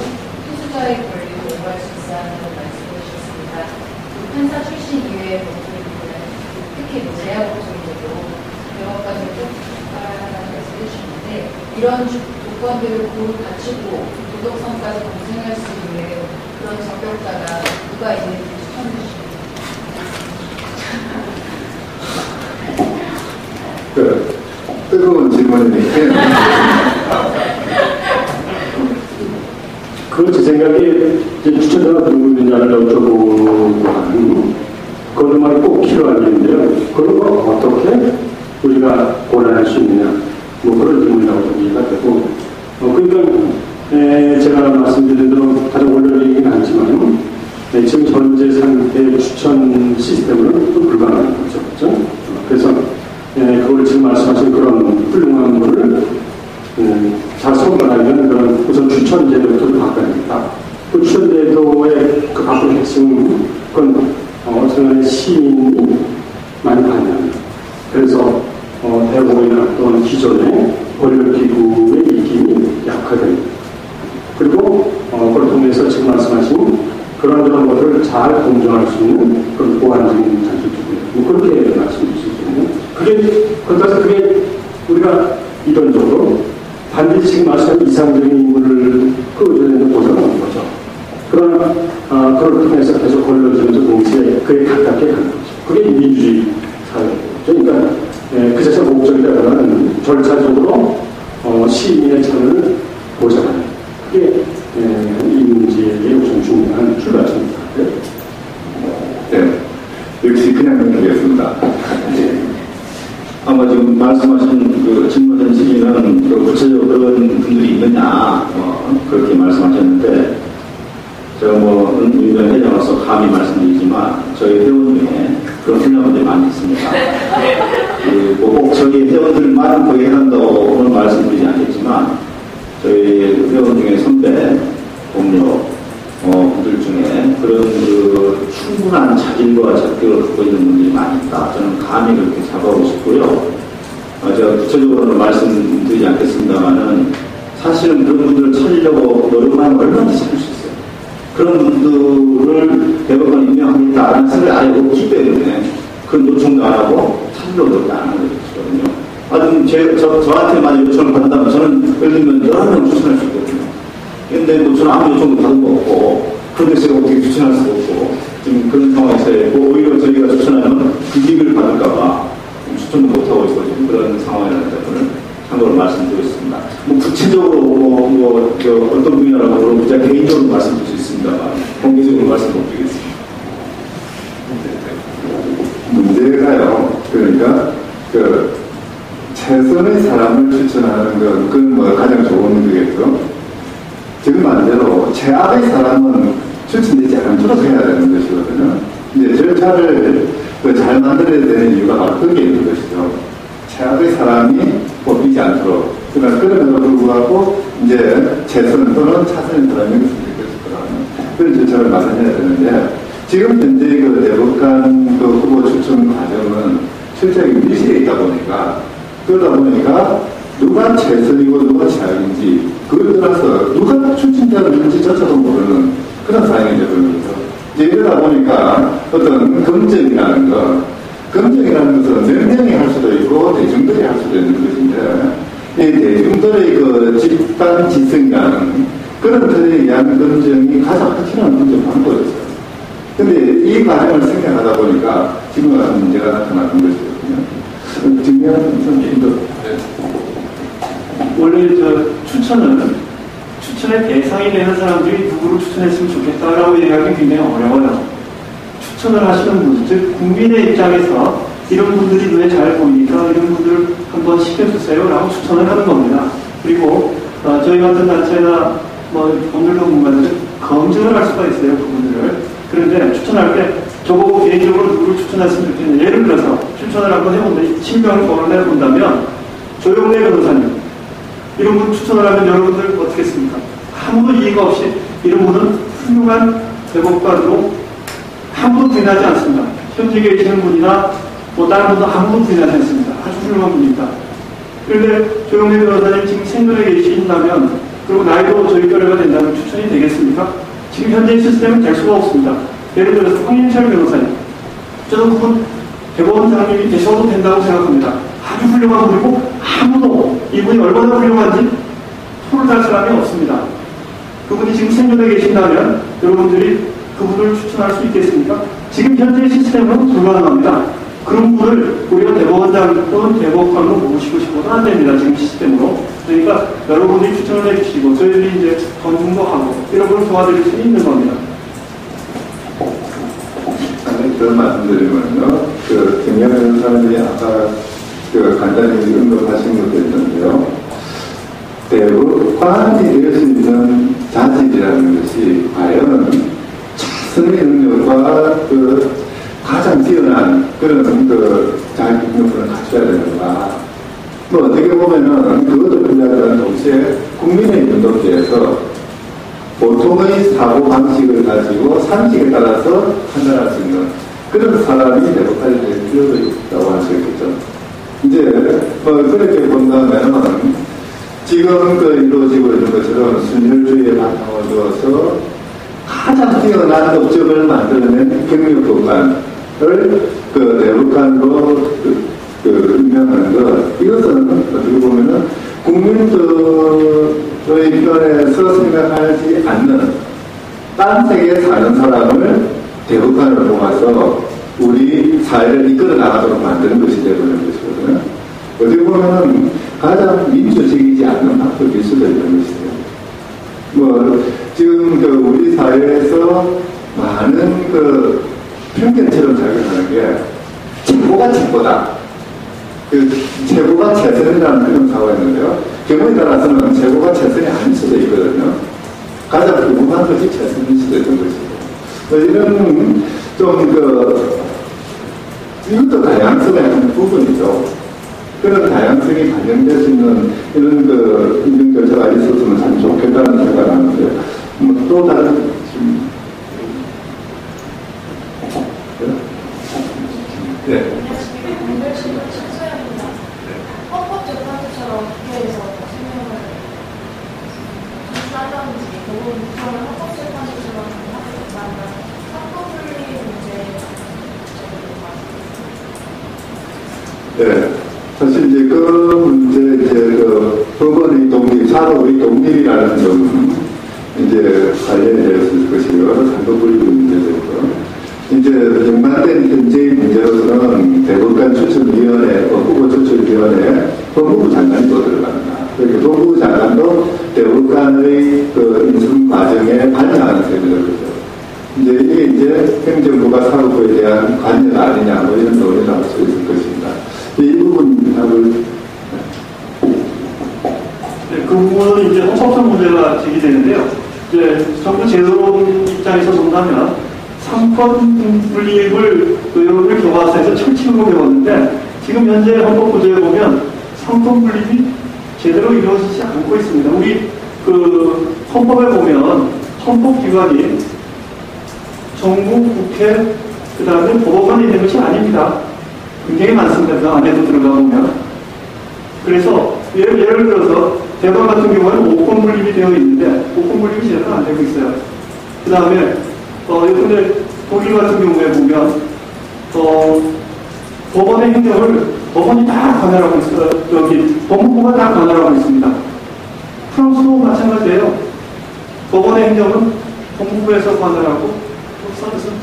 투수자의 권리를 요구할 수 있어야 한다고 말씀해 주셨습니다. 판사 출신 이외의 법조인들은 특히 제약 법조인들도 대법관을 꼭 따라한다는 말씀해 주시는데, 이런 조건들을 고루 갖추고 도덕성까지 검증할 수 있는 그런 적격자가 누가 있는지 추천해 주십시오. 뜨거운 질문이니까. 제 생각에 추천자가 누구 있느냐를 여쭤보고 하는 그런 말이 꼭 필요한 일인데요. 그런 걸 어떻게 우리가 고려할 수 있느냐 그런 질문이라고 이해가 되고 그러니까 제가 말씀드린 대로 가장 원론이긴 하지만 지금 현재 상태의 추천 시스템은 또 불가능한 거죠. 그렇죠? 그래서 그걸 지금 말씀하신 그런 훌륭한 거를 잘 성공하려면 그런 우선 추천제도부터 바꿔야 됩니다. 그 추천제도의 그 바꾼 핵심은 그건 어떤 시민이 많이 반영합니다. 그래서 대법원이나 또는 기존의 권력기구의 입김이 약화됩니다. 그리고 그걸 통해서 지금 말씀하신 그런 것들을 잘 공정할 수 있는 그런 보완적인 장치입니다. 그렇게 말씀드릴 수 있거든요. 그래서 그게 우리가 이론적으로 반드시 지금 말씀하신 이상적인 인물을 끌어내는 보상을 하는 거죠. 그러나 그걸 통해서 계속 걸러지면서 동시에 그에 가깝게 가는 거죠. 그게 민주주의 사회죠. 그러니까 그 자체가 목적이라는 절차적으로 시민의 참여를 보장하는 그게 이 문제의 우선 중요한 출발점입니다. 네, 역시 그냥 넘기겠습니다. 아마 지금 말씀하신 그 질문한 시기는 그 구체적으로 그런 분들이 있느냐 그렇게 말씀하셨는데 제가 뭐 의원 회장으로서 감히 말씀드리지만 저희 회원 중에 그런 훌륭한 많이 있습니다. 꼭 저희 회원들만 거기 해당한다고는 말씀드리지 않겠지만 저희 회원 중에 선배, 동료 분들 중에 그런 그 충분한 자질과 적격을 갖고 있는 분들이 많이 있다. 저는 감히 그렇게 잡아오고 싶고요. 제가 구체적으로는 말씀드리지 않겠습니다만은 사실은 그런 분들을 찾으려고 노력하면 얼마든지 찾을 수 있어요. 그런 분들을 대법원 임명하겠다는 생각이 아예 없기 때문에 그런 요청도 안 하고 찾으려고 노력 안 하는 거거든요. 저한테 만약 요청을 받는다면 저는 예를 들면 11명 추천할 수 있거든요. 근데 뭐 저는 아무 요청도 받은 거 없고 그런데 제가 어떻게 추천할 수가 없고 지금 그런 상황에서 오히려 저희가 추천하면 그 기회를 받을까봐 추천도 못하고 있거든요. 그런 상황이라는 점을 참고로 말씀드리고 있습니다. 뭐 구체적으로 어떤 분야라고 물어보면 제가 개인적으로 말씀드릴 수 있습니다만 공개적으로 말씀 못 드리겠습니다. 문제가요. 그러니까 최선의 사람을 추천하는 건 그건 뭐 가장 좋은 거겠죠. 지금 말대로 최악의 사람은 추천되지 않도록 해야 되는 것이거든요. 이제 절차를 잘 만들어야 되는 이유가 바로 그게 있는 것이죠. 최악의 사람이 뽑히지 않도록. 그러나 그럼에도 불구하고 이제 최선 또는 차선의 사람이 그런 절차를 마련해야 되는데 지금 현재 그 대법관 그 후보 추천 과정은 실제로 밀실에 있다 보니까 그러다 보니까 누가 최선이고 누가 최악인지 그걸 떠나서 누가 추천되는지조차도 모르는 그런 상황이 되는 거죠. 이제 이러다 보니까 어떤 검증이라는 것은 몇 명이 할 수도 있고 대중들이 할 수도 있는 것인데 이 대중들의 그 집단 지성이라는 그런 것에 의한 검증이 가장 확실한 검증 방법이었어요. 근데 이 과정을 생각하다 보니까 지금 같은 문제가 나타나는 것이거든요. 증명은 좀 힘들어요. 원래 추천의 대상이 되는 사람들이 누구를 추천했으면 좋겠다라고 얘기하기 굉장히 어려워요. 추천을 하시는 분, 즉 국민의 입장에서 이런 분들이 눈에 잘 보이니까 이런 분들을 한번 시켜주세요라고 추천을 하는 겁니다. 그리고 저희 같은 단체나 오늘도 공간들 검증을 할 수가 있어요, 그분들을. 그런데 추천할 때 저보고 개인적으로 누구를 추천했으면 좋겠는데 예를 들어서 추천을 한번 해본다, 신병을 거론해본다면 조영래 변호사님 이런 분 추천을 하면 여러분들 어떻게 했습니까? 아무도 이의가 없이 이런 분은 훌륭한 대법관으로 아무도 부인하지 않습니다. 현재 계시는 분이나 다른 분도 아무도 부인하지 않습니다. 아주 훌륭한 분입니다. 그런데 조영래 변호사님 지금 생존에 계신다면 그리고 나이도 저희 또래가 된다면 추천이 되겠습니까? 지금 현재 시스템은 될 수가 없습니다. 예를 들어서 황인철 변호사님 저는 그분 대법원장님이 되셔도 된다고 생각합니다. 아주 훌륭한 분이고 아무도 이분이 얼마나 훌륭한지 손을 달 사람이 없습니다. 그분이 지금 생존에 계신다면 여러분들이 그분을 추천할 수 있겠습니까? 지금 현재 시스템은 불가능합니다. 그런 분을 우리가 대법원장 또는 대법관으로 모시고 싶어도 안 됩니다. 지금 시스템으로. 그러니까 여러분들이 추천을 해주시고 저희들이 이제 검증도 하고 이런 걸 도와드릴 수 있는 겁니다. 그런 말씀드리면요. 김영 변호사님이 아까 간단히 언급하신 것도 있는데요. 대법관이 될 수 있는 자질이라는 것이 과연 자선의 능력과 가장 뛰어난 그런 자격증을 갖춰야 되는가. 어떻게 보면은 그것도 필요하다는 동시에 국민의 윤독제에서 보통의 사고 방식을 가지고 상식에 따라서 판단할 수 있는 그런 사람이 대법관이 될 필요도 있다고 할 수 있겠죠. 이제 그렇게 본다면 지금 이루어지고 있는 것처럼 순혈주의의 바탕을 두어서 가장 뛰어난 업적을 만들어낸 경력법관을 대법관으로 임명하는 것, 이것은 어떻게 보면은 국민들의 편에서 생각하지 않는 딴 세계에 사는 사람을 대법관으로 뽑아서 우리 사회를 이끌어 나가도록 만드는 것이 되는 것이거든요. 어떻게 보면 가장 민주적이지 않는 학폭일 수도 있는 것이죠. 뭐 지금 우리 사회에서 많은 편견처럼 작용하는 게 최고가 최고다. 최고가 최선이라는 그런 사고가 있는데요. 경우에 따라서는 최고가 최선이 아닐 수도 있거든요. 가장 궁금한 것이 최선일 수도 있는 것이고. 이런 이것도 다양성의 한 부분이죠. 그런 다양성이 반영될 수 있는 이런 인증 절차가 있었으면 참 좋겠다는 생각을 하는데, 또 다른 네. 헌법재판소처럼 국회에서 설명을 하다든지 혹은 헌법재판소처럼 하는 사법분리 문제 네. 사실 이제 그 문제 법원의 독립, 사법의 독립이라는 점 이제 관련되어 있을 것이고요. 상도분리 문제도 있고요. 이제 연관된 현재의 문제로서는 대법관 추천위원회, 후보 추천위원회, 법무부 장관이 또 들어간다. 그러니까 법무부 장관도 대법관의 인선 과정에 관여하는 셈이죠. 이게 이제 행정부가 사법부에 대한 관여가 아니냐, 뭐 이런 논의를 할 수 있을 것입니다. 이 부분을 네, 그 부분은 이제 헌법상 문제가 제기되는데요. 이제 정부 제도론 입장에서 본다면 상권 분립을 의원을 교과서에서 철칙으로 배웠는데 지금 현재 헌법 구조에 보면 상권 분립이 제대로 이루어지지 않고 있습니다. 우리 헌법에 보면 헌법기관이 정부, 국회, 그 다음에 법원이 있는 것이 아닙니다. 굉장히 많습니다. 그 안에도 들어가 보면. 그래서 예를 들어서 대법 같은 경우에는 5권 분립이 되어 있는데 5권 분립이 제대로 안 되고 있어요. 그 다음에 근데 독일 같은 경우에 보면 법원의 행정을 법원이 다 관할하고 있어요. 법무부가 다 관할하고 있습니다. 프랑스도 마찬가지예요. 법원의 행정은 법무부에서 관할하고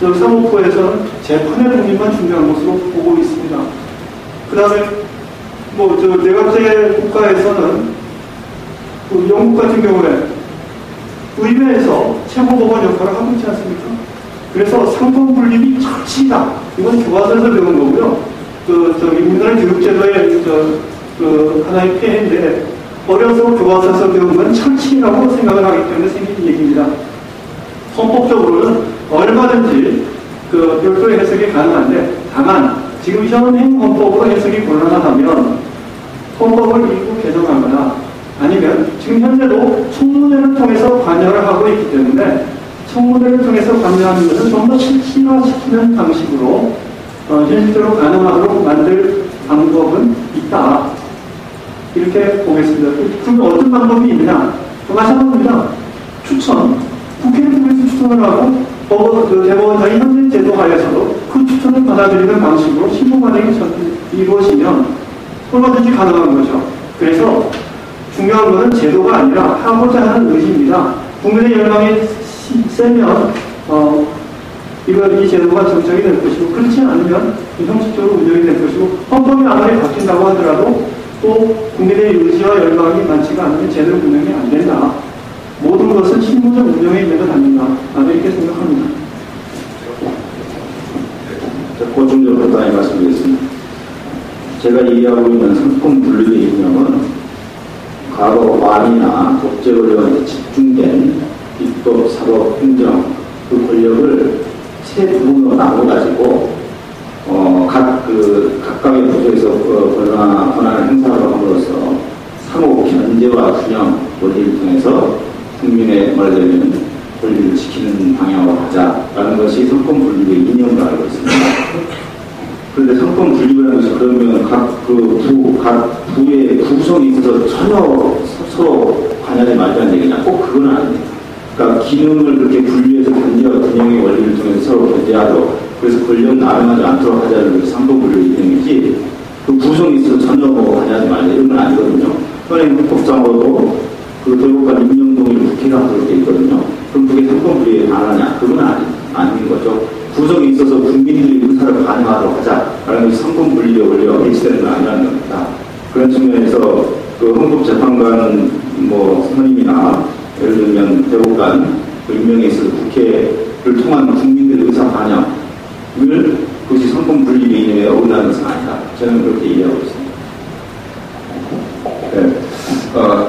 사법부에서는 재판의 독립만 중요한 것으로 보고 있습니다. 그 다음에 내각제 국가에서는 영국 같은 경우에 의회에서 최고법원 역할을 하고 있지 않습니까? 그래서 상권 분립이 철칙이다. 이건 교과서에서 배운 거고요. 우리나라 교육제도의 하나의 폐해인데 어려서 교과서에서 배운 건 철칙이라고 생각을 하기 때문에 생긴 얘기입니다. 헌법적으로는 얼마든지 별도의 해석이 가능한데 다만 지금 현행 헌법으로 해석이 곤란하다면 헌법을 일부 개정하거나 아니면 지금 현재도 청문회를 통해서 관여를 하고 있기 때문에 청문회를 통해서 관여하는 것은 좀 더 실질화시키는 방식으로 현실적으로 가능하도록 만들 방법은 있다. 이렇게 보겠습니다. 그럼 어떤 방법이 있느냐? 마찬가지입니다. 추천. 국회를 통해서 추천을 하고 대법원장이 현재 제도 하에서도 그 추천을 받아들이는 방식으로 신고 관행이 이루어지면 얼마든지 가능한 거죠. 그래서 중요한 것은 제도가 아니라 하고자 하는 의지입니다. 국민의 열망이 세면 이 제도가 정착이 될 것이고 그렇지 않으면 형식적으로 운영이 될 것이고 헌법이 아무리 바뀐다고 하더라도 또 국민의 의지와 열망이 많지가 않으면 제대로 운영이 안 된다. 모든 것은 실무적 운영에 있는 것 아닌가. 나도 이렇게 생각합니다. 보충적으로 간단히 말씀드리겠습니다. 제가 이해하고 있는 상권 분립의 이념은 과거 왕이나 독재 권력한테 집중된 입법, 사법, 행정 그 권력을 세 부분으로 나눠가지고 각각의 부서에서 권한을 행사를 함으로써 상호 견제와 균형 논의를 통해서 국민의 말하자면 권리를 지키는 방향으로 가자라는 것이 상권 분립의 이념으로 알고 있습니다. 그런데 상권 분립이라는 것이 그러면 각 부의 구성이 있어서 전혀 서로 관여하지 말자는 얘기냐? 꼭 그건 아닙니다. 그러니까 기능을 그렇게 분리해서 견제와 균형의 원리를 통해서 서로 견제하도록 그래서 권력 나눠하지 않도록 하자는 것이 상권 분립의 이념이지 그 구성이 있어서 전혀 관여하지 말자 이런 건 아니거든요. 현행 헌법상으로도 그 대법관 임명 동의를 국회가 하도록 되어 있거든요. 그럼 그게 상권 분립에 반하냐? 그건 아닌 거죠. 구성이 있어서 국민들의 의사를 반영하도록 하자라는 것이 상권 분립의 원리와 일치되는 건 아니라는 겁니다. 그런 측면에서 그 헌법재판관 뭐 선임이나 예를 들면 대법관 그 임명에 있어서 국회를 통한 국민들의 의사 반영을 그것이 선권 분립 개념에 어긋나는 것은 아니다. 저는 그렇게 이해하고 있습니다. 네.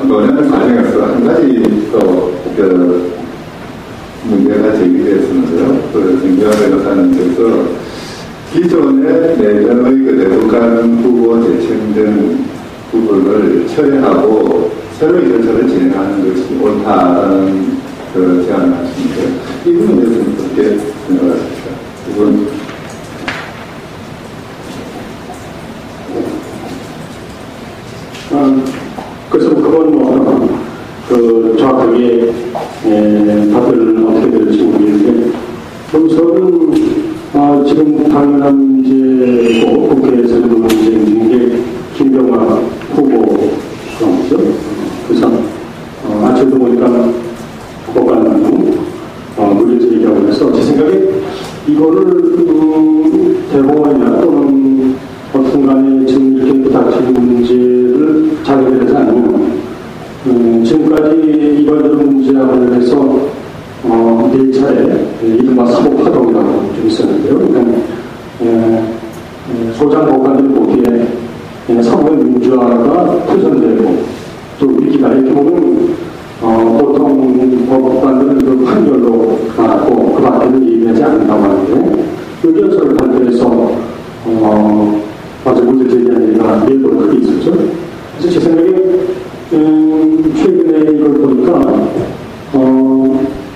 논의하는 과정에서 한 가지 또 문제가 제기되었는데요. 정경화 변호사님께서 기존의 내년의 대법관 후보 제청된 부분을 철회하고 새로운 절차를 진행하는 것이 옳다는 제안을 하시는데 이 부분에 대해서는 어떻게 생각하십니까? 이건 그래서 그건 정확하게 답변을 어떻게 될지 모르겠는데 우선은 지금 당연한 문제고 국회에서는 논쟁 중인 게 김병화 후보 그런죠. 그래서 아침에도 보니까 법관 문제 얘기하고 해서 제 생각에 이거를 대법원이나 또는 어떤 간에 지금 이렇게 부닥치는 문제를 잘 해결하지 않으면 지금까지 이런 문제와 관련해서 4차례 이른바 사법파동이라고 좀 있었는데요. 그러니까 소장 법관들 보기에 사법의 민주화가 퇴선되고 또 위기가 이렇게 보면 보통 법관들은 그 판결로 나왔고 그 밖에는 얘기하지 않는다고 하는데 의견서를 발표해서 맞아 문제 제기한 얘기가 예보가 크게 있었죠. 그래서 제 생각에 최근에 이걸 보니까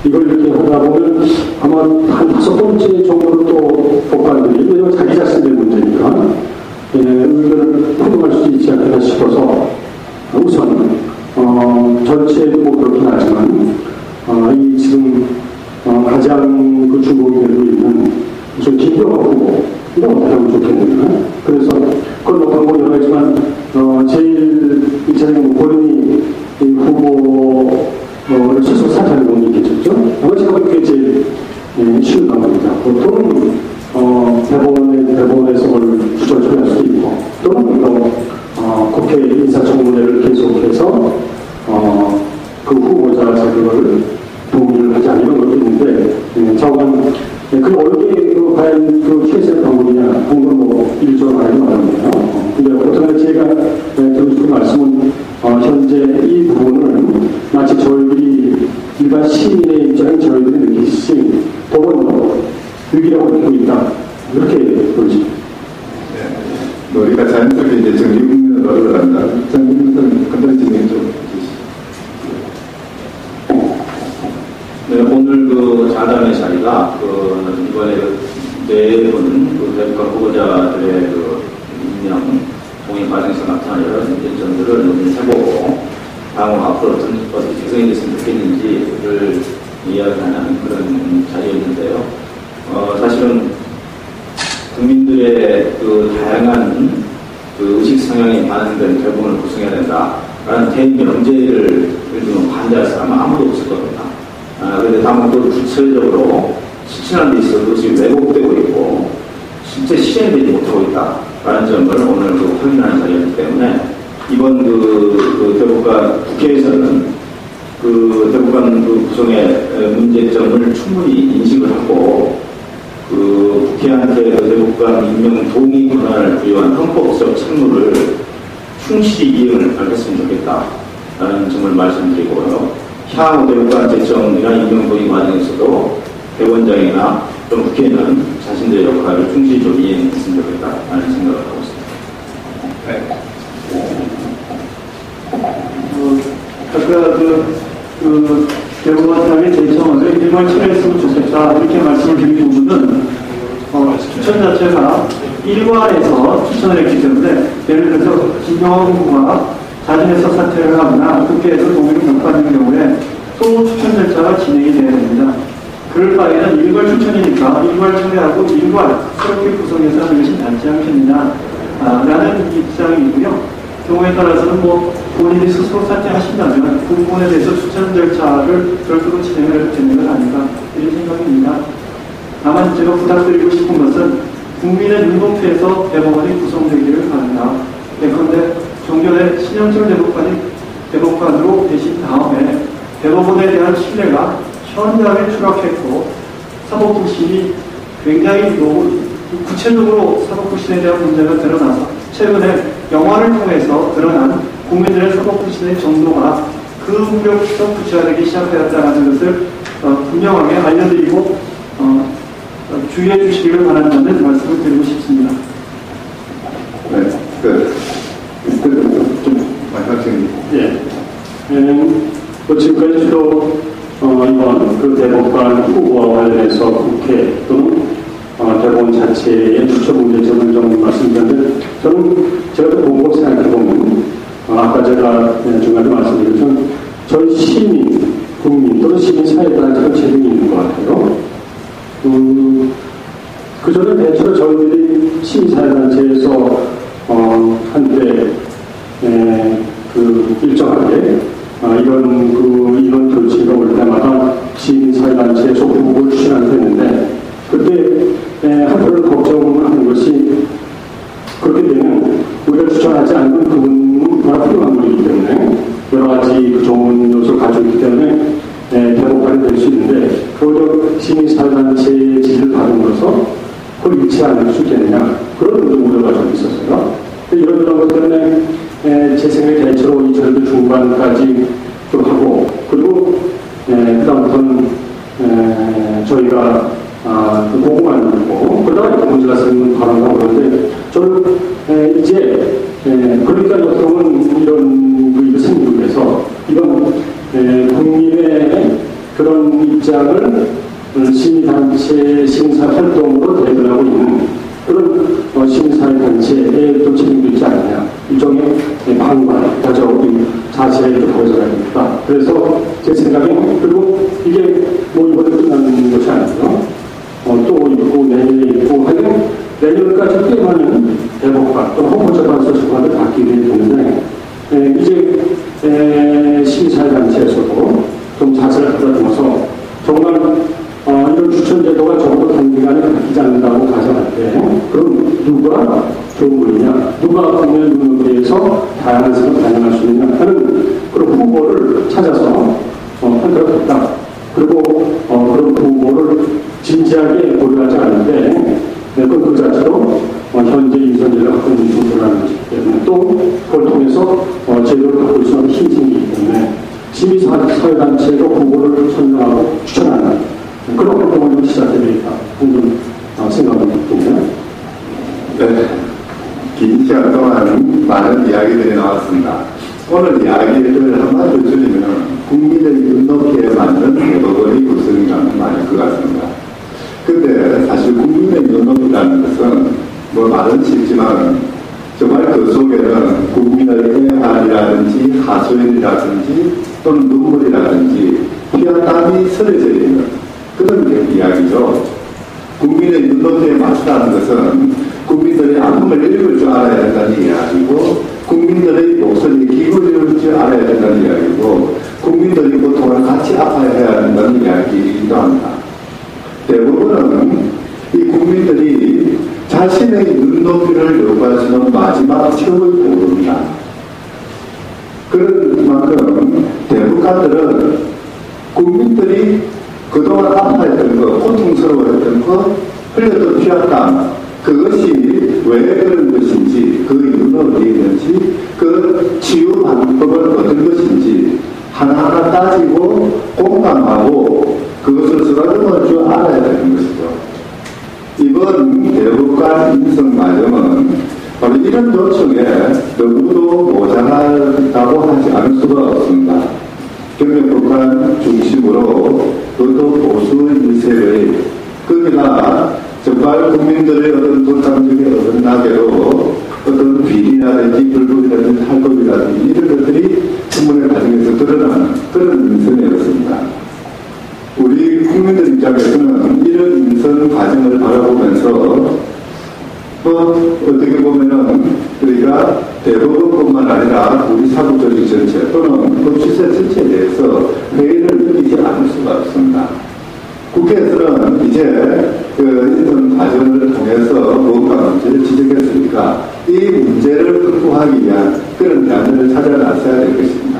이걸 이렇게 하다 보면 아마 한 5번째 정도로 또 법관들이 왜냐면 자기 자신의 문제니까 의견을 포동할 수 있지 않겠나 싶어서 우선 전체도 뭐 그렇긴 하지만 이 지금 가장 그 주목이 되고 있는 무슨 김병화 후보 이거 어떻게 하면 좋겠느냐. 그래서 그건 뭐 방법이 여러 가지만 제일 2차적인 본인이 이 후보를 스스로 사퇴하는 건 있겠죠. 아마 제가 보기에 제일 쉬운 방법입니다. 보통 대법원에서 그걸 추천할 수도 있고 또는 국회 인사청문회를 계속해서 그 후보자 자격을 동의를 하지 않는 것도 있는데 저건 그 어떻게 과연 그 케이스의 방법이냐 하는 건 뭐 일조를 하는 건 아니에요. 근데 어떤 제가 드리고 싶은 말씀은 현재 이 부분은 마치 저희들이 일반 시민의 입장인 저희들이 느끼시 법원도 위기라고 느끼고 있다 이렇게 보여집니다. 우리가 자연스럽게 이제 정리국민으로 올라간다. 정리국민은 간단히 진행 좀 해주시죠. 네, 오늘 그 자담의 자리가 이번에 내분 대법관 후보자들의 임명 동의 과정에서 나타난 여러 문제점들을 논의해보고 다음 앞으로 어떻게 개선이 됐으면 좋겠는지를 이야기하는 그런 자리였는데요. 사실은 국민들의 그 다양한 그 의식 성향에 반영된 대부분을 구성해야 된다라는 대인 명제를 반대할 사람은 아무도 없을 겁니다. 그런데 다만 그걸 구체적으로 실천하는 데 있어서 그것이 왜곡되고 있고 실제 실현되지 못하고 있다라는 점을 오늘 확인하는 자리였기 때문에 이번 그 대법관 국회에서는 그 대법관 구성의 문제점을 충분히 인식을 하고 그 국회한테 대법관 임명 동의 권한을 부여한 헌법적 책무를 충실히 이행을 하겠으면 좋겠다라는 점을 말씀드리고요. 향후 대법관 제청이나 임명 동의 과정에서도 대법원장이나 또 국회는 자신들의 역할을 충실히 좀 이행했으면 좋겠다라는 생각을 하고 있습니다. 네. 아까 그 대법원장의 제청을 1월 7일에 했으면 좋겠다 이렇게 말씀을 드린 부분은 추천 자체가 1관에서 추천을 했기 때문에 예를 들어서 김병화 후보가 자진해서 사퇴를 하거나 국회에서 동의를 못 받는 경우에 또 추천 절차가 진행이 돼야 됩니다. 그럴 바에는 일괄 추천이니까 일괄 철회하고 일괄 그렇게 구성해서 하는 것이 낫지 않겠느냐 라는 입장이고요. 경우에 따라서는 뭐 본인이 스스로 사퇴하신다면 그 부분에 대해서 추천 절차를 별도로 진행을 되는 건 아닌가 이런 생각입니다. 다만 제가 부탁드리고 싶은 것은 국민의 눈높이에서 대법원이 구성되기를 바랍니다. 그런데 종전에 신영철 대법관으로 되신 다음에 대법원에 대한 신뢰가 현저하게 추락했고 사법부심이 굉장히 구체적으로 사법부심에 대한 문제가 드러나서 최근에 영화를 통해서 드러난 국민들의 사법부심의 정도가 그 무렵부터 구체화되기 시작하였다는 것을 분명하게 알려드리고 주의해 주시기를 바란다는 말씀을 드리고 싶습니다. 네, 좀 마지막적인. 예. 지금까지 주로 이번 그 대법관 후보와 관련해서 국회 또는 대법원 자체의 주체 문제점을 좀 말씀드렸는데 저는 제가 보고 생각해보면 아까 제가 중간에 말씀드렸지만 저희 시민, 국민 또는 시민사회단체가 제동이 있는 것 같아요. 그 전에 대체로 저희들이 시민사회단체에서 한때 일정하게 이런 조치가 올 때마다 시민사회단체에서 후보를 추진하게 됐는데 그때 한편으로 걱정을 하는 것이 그렇게 되면 우리가 추천하지 않는 부분은 워낙 훌륭한 분이기 때문에 여러 가지 좋은 요소를 가지고 있기 때문에 대법관이 될 수 있는데 오히려 시민사회단체의 지지를 받음으로써 그걸 잃지 않을 수 있겠느냐 그런 우려가 좀 있었어요. 이런 것 때문에 제 생각에 대체로 2000년대 중반까지 좀 하고 그리고 그다음부터는 저희가 공부만 하고 그러다가 문제가 생기는 바람가 오는데 저는 이제 그러니까 보통은 이런 일이 생기기 위해서 이건 국민의 그런 입장을 시민단체 시민사활동으로 대변하고 있는 그런 시민사회단체에 또 책임도 있지 않느냐 일종의 방관, 가져오기 자세를 보여줘야 됩니다. 그래서 제 생각엔 그리고 이게 뭐 이번에 끝나는 것이 아니고요. 또 있고 내년에 있고 하여튼 내년까지 꽤 많은 대법관 또 헌법재판소 재판을 받게 되는데 이제 시민사회단체에서도 좀 자세를 가다듬어서 정말 이런 추천제도가 적어도 단기간에 바뀌지 않는다고 가정할 때 그럼 누가 좋은 분이냐 누가 국민의 눈을 위해서 다양한 생각을 반영할 수 있느냐 하는 그런 후보를 찾아서 판단했다. 그리고 그런 후보를 진지하게 고려하지 않는데 그 자체로 현재 인선제를 갖고 있는 분들이라는 것이기 때문에 또 그걸 통해서 제도를 갖고 있을 수 있는 힘이 생기기 때문에 시민사회단체로 후보를 선정하고 추천하는 그런 활동을 시작해야 되겠다 하는 생각을 듭니다. 네, 긴 시간 동안 많은 이야기들이 나왔습니다. 오늘 이야기를 한마디로 줄이면 국민의 눈높이에 맞는 대법원의 구성이라면 많을 것 같습니다. 근데 사실 국민의 눈높이라는 것은 뭐 말은 쉽지만 정말 그 속에는 국민의 애환이라든지 하소연이라든지 또는 눈물이라든지 피와 땀이 서려져 있는 그런 이야기죠. 국민의 눈높이에 맞추라는 것은 국민들의 아픔을 읽을 줄 알아야 된다는 이야기고 국민들의 목소리에 기울일 줄 알아야 된다는 이야기고 국민들이 고통을 같이 아파해야 된다는 이야기이기도 합니다. 대부분은 이 국민들이 자신의 눈높이를 요구하시는 마지막 최후의 보루입니다. 그런 만큼 대법관들은 국민들이 그동안 아파했던 것, 고통스러워했던 것, 흘렸던 피와 땀, 그것이 왜 그런 것인지, 그 이유는 어디에 있는지, 그 치유 방법은 어떤 것인지 하나하나 따지고 공감하고 그것을 쓰다듬을 줄 알아야 되는 것이죠. 이번 대법관 인선 과정은 바로 이런 요청에 너무도 모자라다고 하지 않을 수가 없습니다. 경력법관 중심으로 그것도 보수 일세의 거기가 정말 국민들의 어떤 돌담중에 어긋나게로 어떤 비리라든지 불법이라든지 할법이라든지 이런 것들이 청문회 과정에서 드러나는 그런 인선이었습니다. 우리 국민들 입장에서는 이런 인선 과정을 바라보면서 어떻게 보면은 우리가 대법원뿐만 아니라 우리 사법조직 전체 또는 법치세 전체에 대해서 회의를 느끼지 않을 수가 없습니다. 국회에서는 이제 그 인선 과정을 통해서 뭔가 문제를 지적했으니까 이 문제를 극복하기 위한 그런 대안을 찾아 나서야 될 것입니다.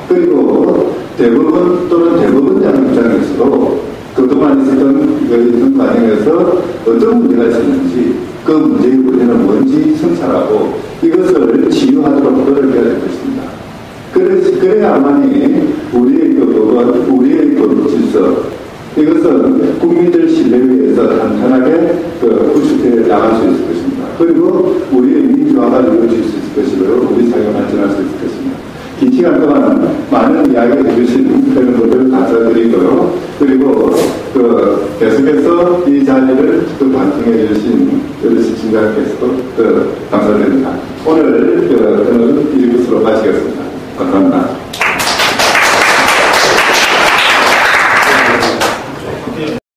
그리고 대법원 또는 대법원장 입장에서도 그동안 있었던 이런 과정에서 어떤 문제가 있었는지 그 문제의 원인은 뭔지 성찰하고 이것을 치유하도록 노력해야 될 것입니다. 그래야만이 우리의 그 법원, 우리의 법 질서 이것은 국민들 신뢰에 의해서 탄탄하게 구축해 나갈 수 있을 것입니다. 그리고 우리의 민주화가 이루어질 수 있을 것이고요. 우리 사회가 발전할 수 있을 것입니다. 긴 시간 동안 많은 이야기 해주신 그런 것을 감사드리고요. 그리고 계속해서 이 자리를 반성해 주신 시청자께서도 감사드립니다. 오늘 저는 이것으로 마치겠습니다. 감사합니다.